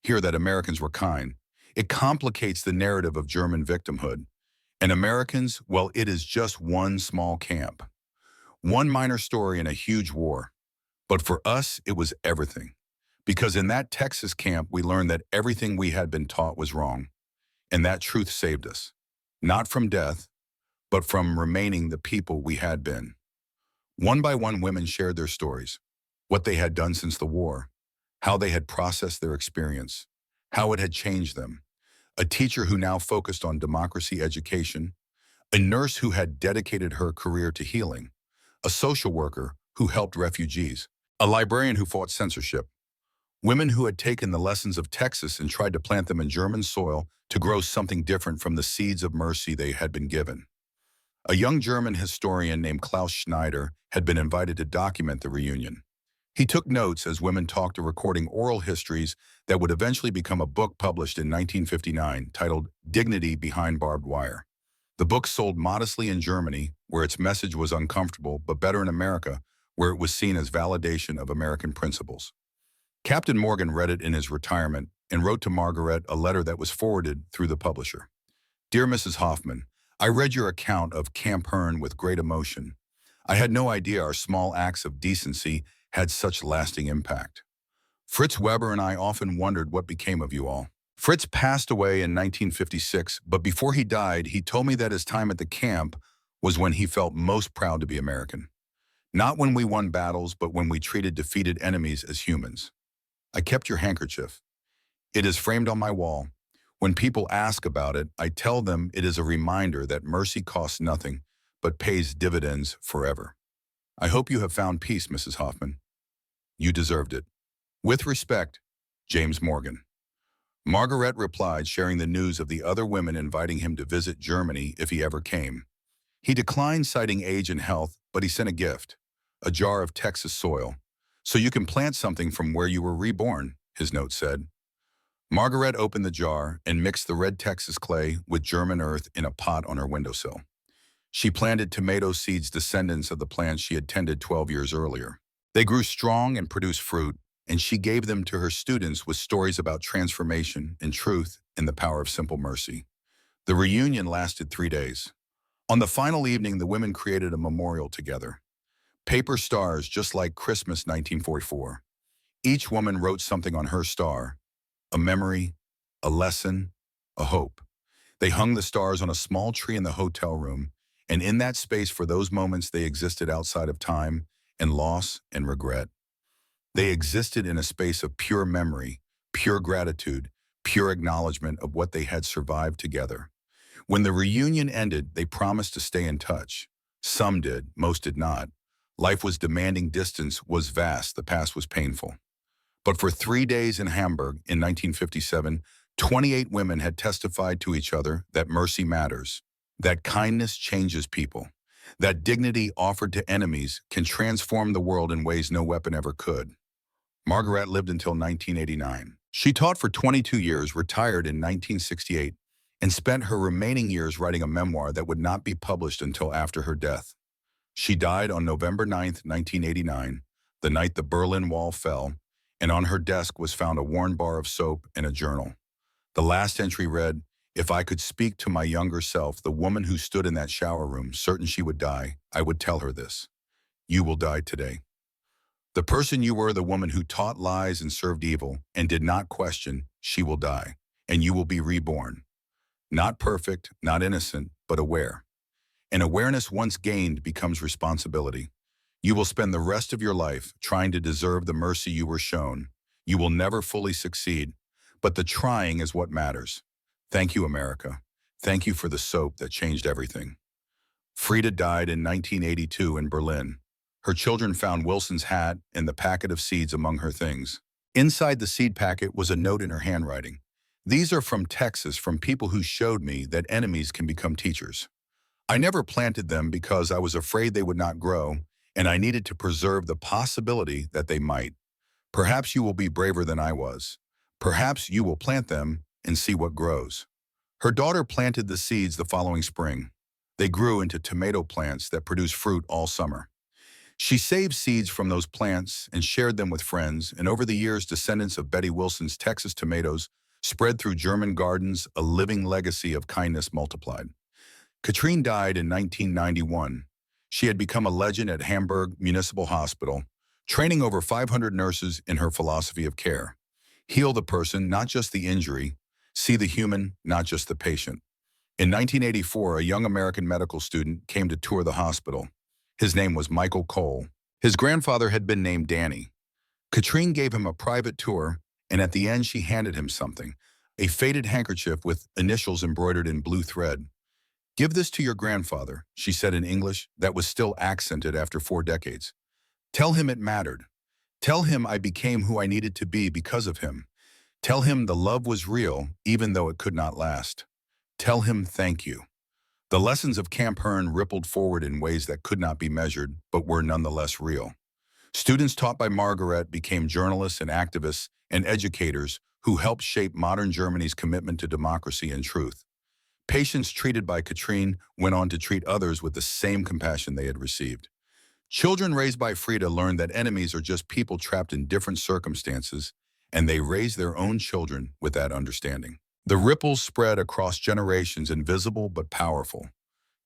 hear that Americans were kind. It complicates the narrative of German victimhood. And Americans, well, it is just one small camp. One minor story in a huge war. But for us, it was everything. Because in that Texas camp, we learned that everything we had been taught was wrong. And that truth saved us. Not from death, but from remaining the people we had been." One by one, women shared their stories, what they had done since the war, how they had processed their experience, how it had changed them. A teacher who now focused on democracy education, a nurse who had dedicated her career to healing, a social worker who helped refugees, a librarian who fought censorship. Women who had taken the lessons of Texas and tried to plant them in German soil to grow something different from the seeds of mercy they had been given. A young German historian named Klaus Schneider had been invited to document the reunion. He took notes as women talked, recording oral histories that would eventually become a book published in 1959 titled Dignity Behind Barbed Wire. The book sold modestly in Germany, where its message was uncomfortable, but better in America, where it was seen as validation of American principles. Captain Morgan read it in his retirement and wrote to Margaret a letter that was forwarded through the publisher. "Dear Mrs. Hoffman, I read your account of Camp Hearn with great emotion. I had no idea our small acts of decency had such lasting impact. Fritz Weber and I often wondered what became of you all. Fritz passed away in 1956, but before he died, he told me that his time at the camp was when he felt most proud to be American. Not when we won battles, but when we treated defeated enemies as humans. I kept your handkerchief. It is framed on my wall. When people ask about it, I tell them it is a reminder that mercy costs nothing, but pays dividends forever. I hope you have found peace, Mrs. Hoffman. You deserved it. With respect, James Morgan. Margaret replied, sharing the news of the other women inviting him to visit Germany if he ever came. He declined, citing age and health, but he sent a gift, a jar of Texas soil. So you can plant something from where you were reborn, his note said. Margaret opened the jar and mixed the red Texas clay with German earth in a pot on her windowsill. She planted tomato seeds, descendants of the plants she had tended 12 years earlier. They grew strong and produced fruit, and she gave them to her students with stories about transformation and truth and the power of simple mercy. The reunion lasted 3 days. On the final evening, the women created a memorial together. Paper stars, just like Christmas 1944. Each woman wrote something on her star, a memory, a lesson, a hope. They hung the stars on a small tree in the hotel room, and in that space for those moments they existed outside of time and loss and regret. They existed in a space of pure memory, pure gratitude, pure acknowledgement of what they had survived together. When the reunion ended, they promised to stay in touch. Some did, most did not. Life was demanding, distance was vast, the past was painful. But for 3 days in Hamburg in 1957, 28 women had testified to each other that mercy matters, that kindness changes people, that dignity offered to enemies can transform the world in ways no weapon ever could. Margaret lived until 1989. She taught for 22 years, retired in 1968, and spent her remaining years writing a memoir that would not be published until after her death. She died on November 9, 1989, the night the Berlin Wall fell, and on her desk was found a worn bar of soap and a journal. The last entry read, "If I could speak to my younger self, the woman who stood in that shower room, certain she would die, I would tell her this. You will die today. The person you were, the woman who taught lies and served evil and did not question, she will die, and you will be reborn. Not perfect, not innocent, but aware. And awareness once gained becomes responsibility. You will spend the rest of your life trying to deserve the mercy you were shown. You will never fully succeed, but the trying is what matters. Thank you, America. Thank you for the soap that changed everything." Frida died in 1982 in Berlin. Her children found Wilson's hat and the packet of seeds among her things. Inside the seed packet was a note in her handwriting. "These are from Texas, from people who showed me that enemies can become teachers. I never planted them because I was afraid they would not grow, and I needed to preserve the possibility that they might. Perhaps you will be braver than I was. Perhaps you will plant them and see what grows." Her daughter planted the seeds the following spring. They grew into tomato plants that produced fruit all summer. She saved seeds from those plants and shared them with friends, and over the years, descendants of Betty Wilson's Texas tomatoes spread through German gardens, a living legacy of kindness multiplied. Katrine died in 1991. She had become a legend at Hamburg Municipal Hospital, training over 500 nurses in her philosophy of care. Heal the person, not just the injury. See the human, not just the patient. In 1984, a young American medical student came to tour the hospital. His name was Michael Cole. His grandfather had been named Danny. Katrine gave him a private tour, and at the end she handed him something, a faded handkerchief with initials embroidered in blue thread. "Give this to your grandfather," she said in English that was still accented after 4 decades. "Tell him it mattered. Tell him I became who I needed to be because of him. Tell him the love was real, even though it could not last. Tell him thank you." The lessons of Camp Hearn rippled forward in ways that could not be measured, but were nonetheless real. Students taught by Margaret became journalists and activists and educators who helped shape modern Germany's commitment to democracy and truth. Patients treated by Katrine went on to treat others with the same compassion they had received. Children raised by Frida learned that enemies are just people trapped in different circumstances, and they raised their own children with that understanding. The ripples spread across generations, invisible but powerful,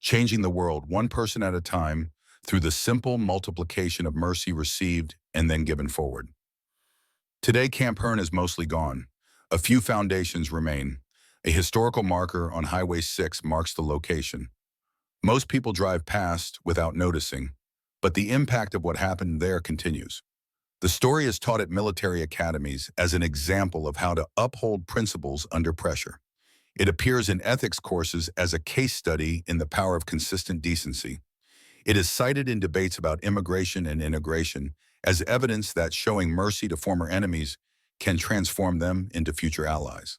changing the world one person at a time through the simple multiplication of mercy received and then given forward. Today, Camp Hearn is mostly gone. A few foundations remain. A historical marker on Highway 6 marks the location. Most people drive past without noticing, but the impact of what happened there continues. The story is taught at military academies as an example of how to uphold principles under pressure. It appears in ethics courses as a case study in the power of consistent decency. It is cited in debates about immigration and integration as evidence that showing mercy to former enemies can transform them into future allies.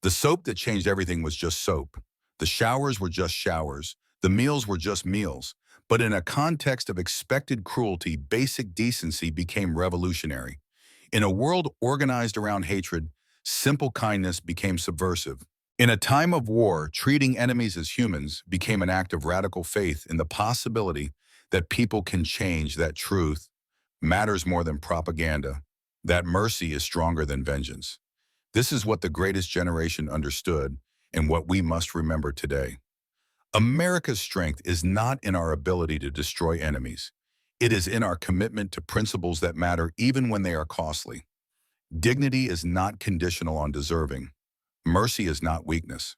The soap that changed everything was just soap. The showers were just showers. The meals were just meals. But in a context of expected cruelty, basic decency became revolutionary. In a world organized around hatred, simple kindness became subversive. In a time of war, treating enemies as humans became an act of radical faith in the possibility that people can change, that truth matters more than propaganda, that mercy is stronger than vengeance. This is what the greatest generation understood and what we must remember today. America's strength is not in our ability to destroy enemies. It is in our commitment to principles that matter even when they are costly. Dignity is not conditional on deserving. Mercy is not weakness.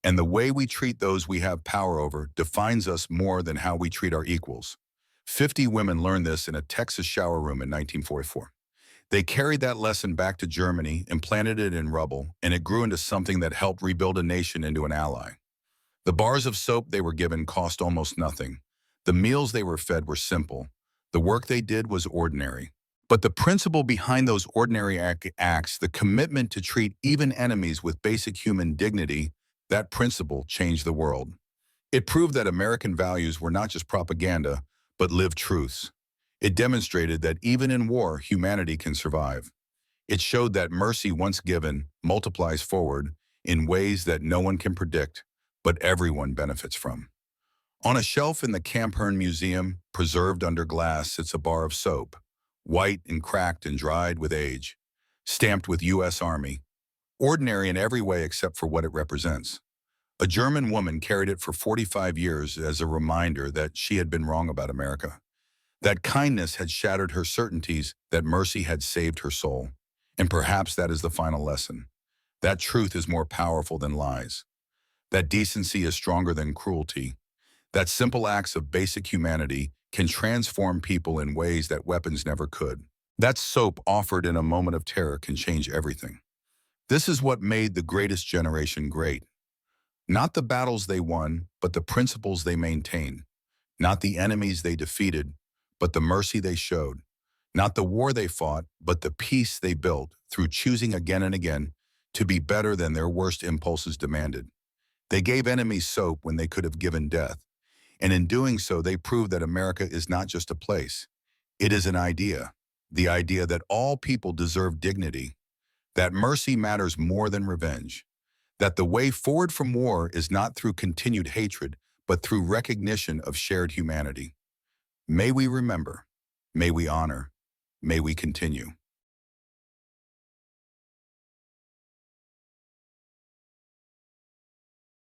And the way we treat those we have power over defines us more than how we treat our equals. 50 women learned this in a Texas shower room in 1944. They carried that lesson back to Germany, implanted it in rubble, and it grew into something that helped rebuild a nation into an ally. The bars of soap they were given cost almost nothing. The meals they were fed were simple. The work they did was ordinary. But the principle behind those ordinary acts, the commitment to treat even enemies with basic human dignity, that principle changed the world. It proved that American values were not just propaganda, but lived truths. It demonstrated that even in war, humanity can survive. It showed that mercy, once given, multiplies forward in ways that no one can predict, but everyone benefits from. On a shelf in the Camp Hearn Museum, preserved under glass, sits a bar of soap, white and cracked and dried with age, stamped with U.S. Army, ordinary in every way except for what it represents. A German woman carried it for 45 years as a reminder that she had been wrong about America, that kindness had shattered her certainties, that mercy had saved her soul. And perhaps that is the final lesson. That truth is more powerful than lies. That decency is stronger than cruelty. That simple acts of basic humanity can transform people in ways that weapons never could. That soap offered in a moment of terror can change everything. This is what made the greatest generation great. Not the battles they won, but the principles they maintained. Not the enemies they defeated, but the mercy they showed. Not the war they fought, but the peace they built through choosing again and again to be better than their worst impulses demanded. They gave enemies soap when they could have given death. And in doing so, they proved that America is not just a place. It is an idea. The idea that all people deserve dignity. That mercy matters more than revenge. That the way forward from war is not through continued hatred, but through recognition of shared humanity. May we remember. May we honor. May we continue.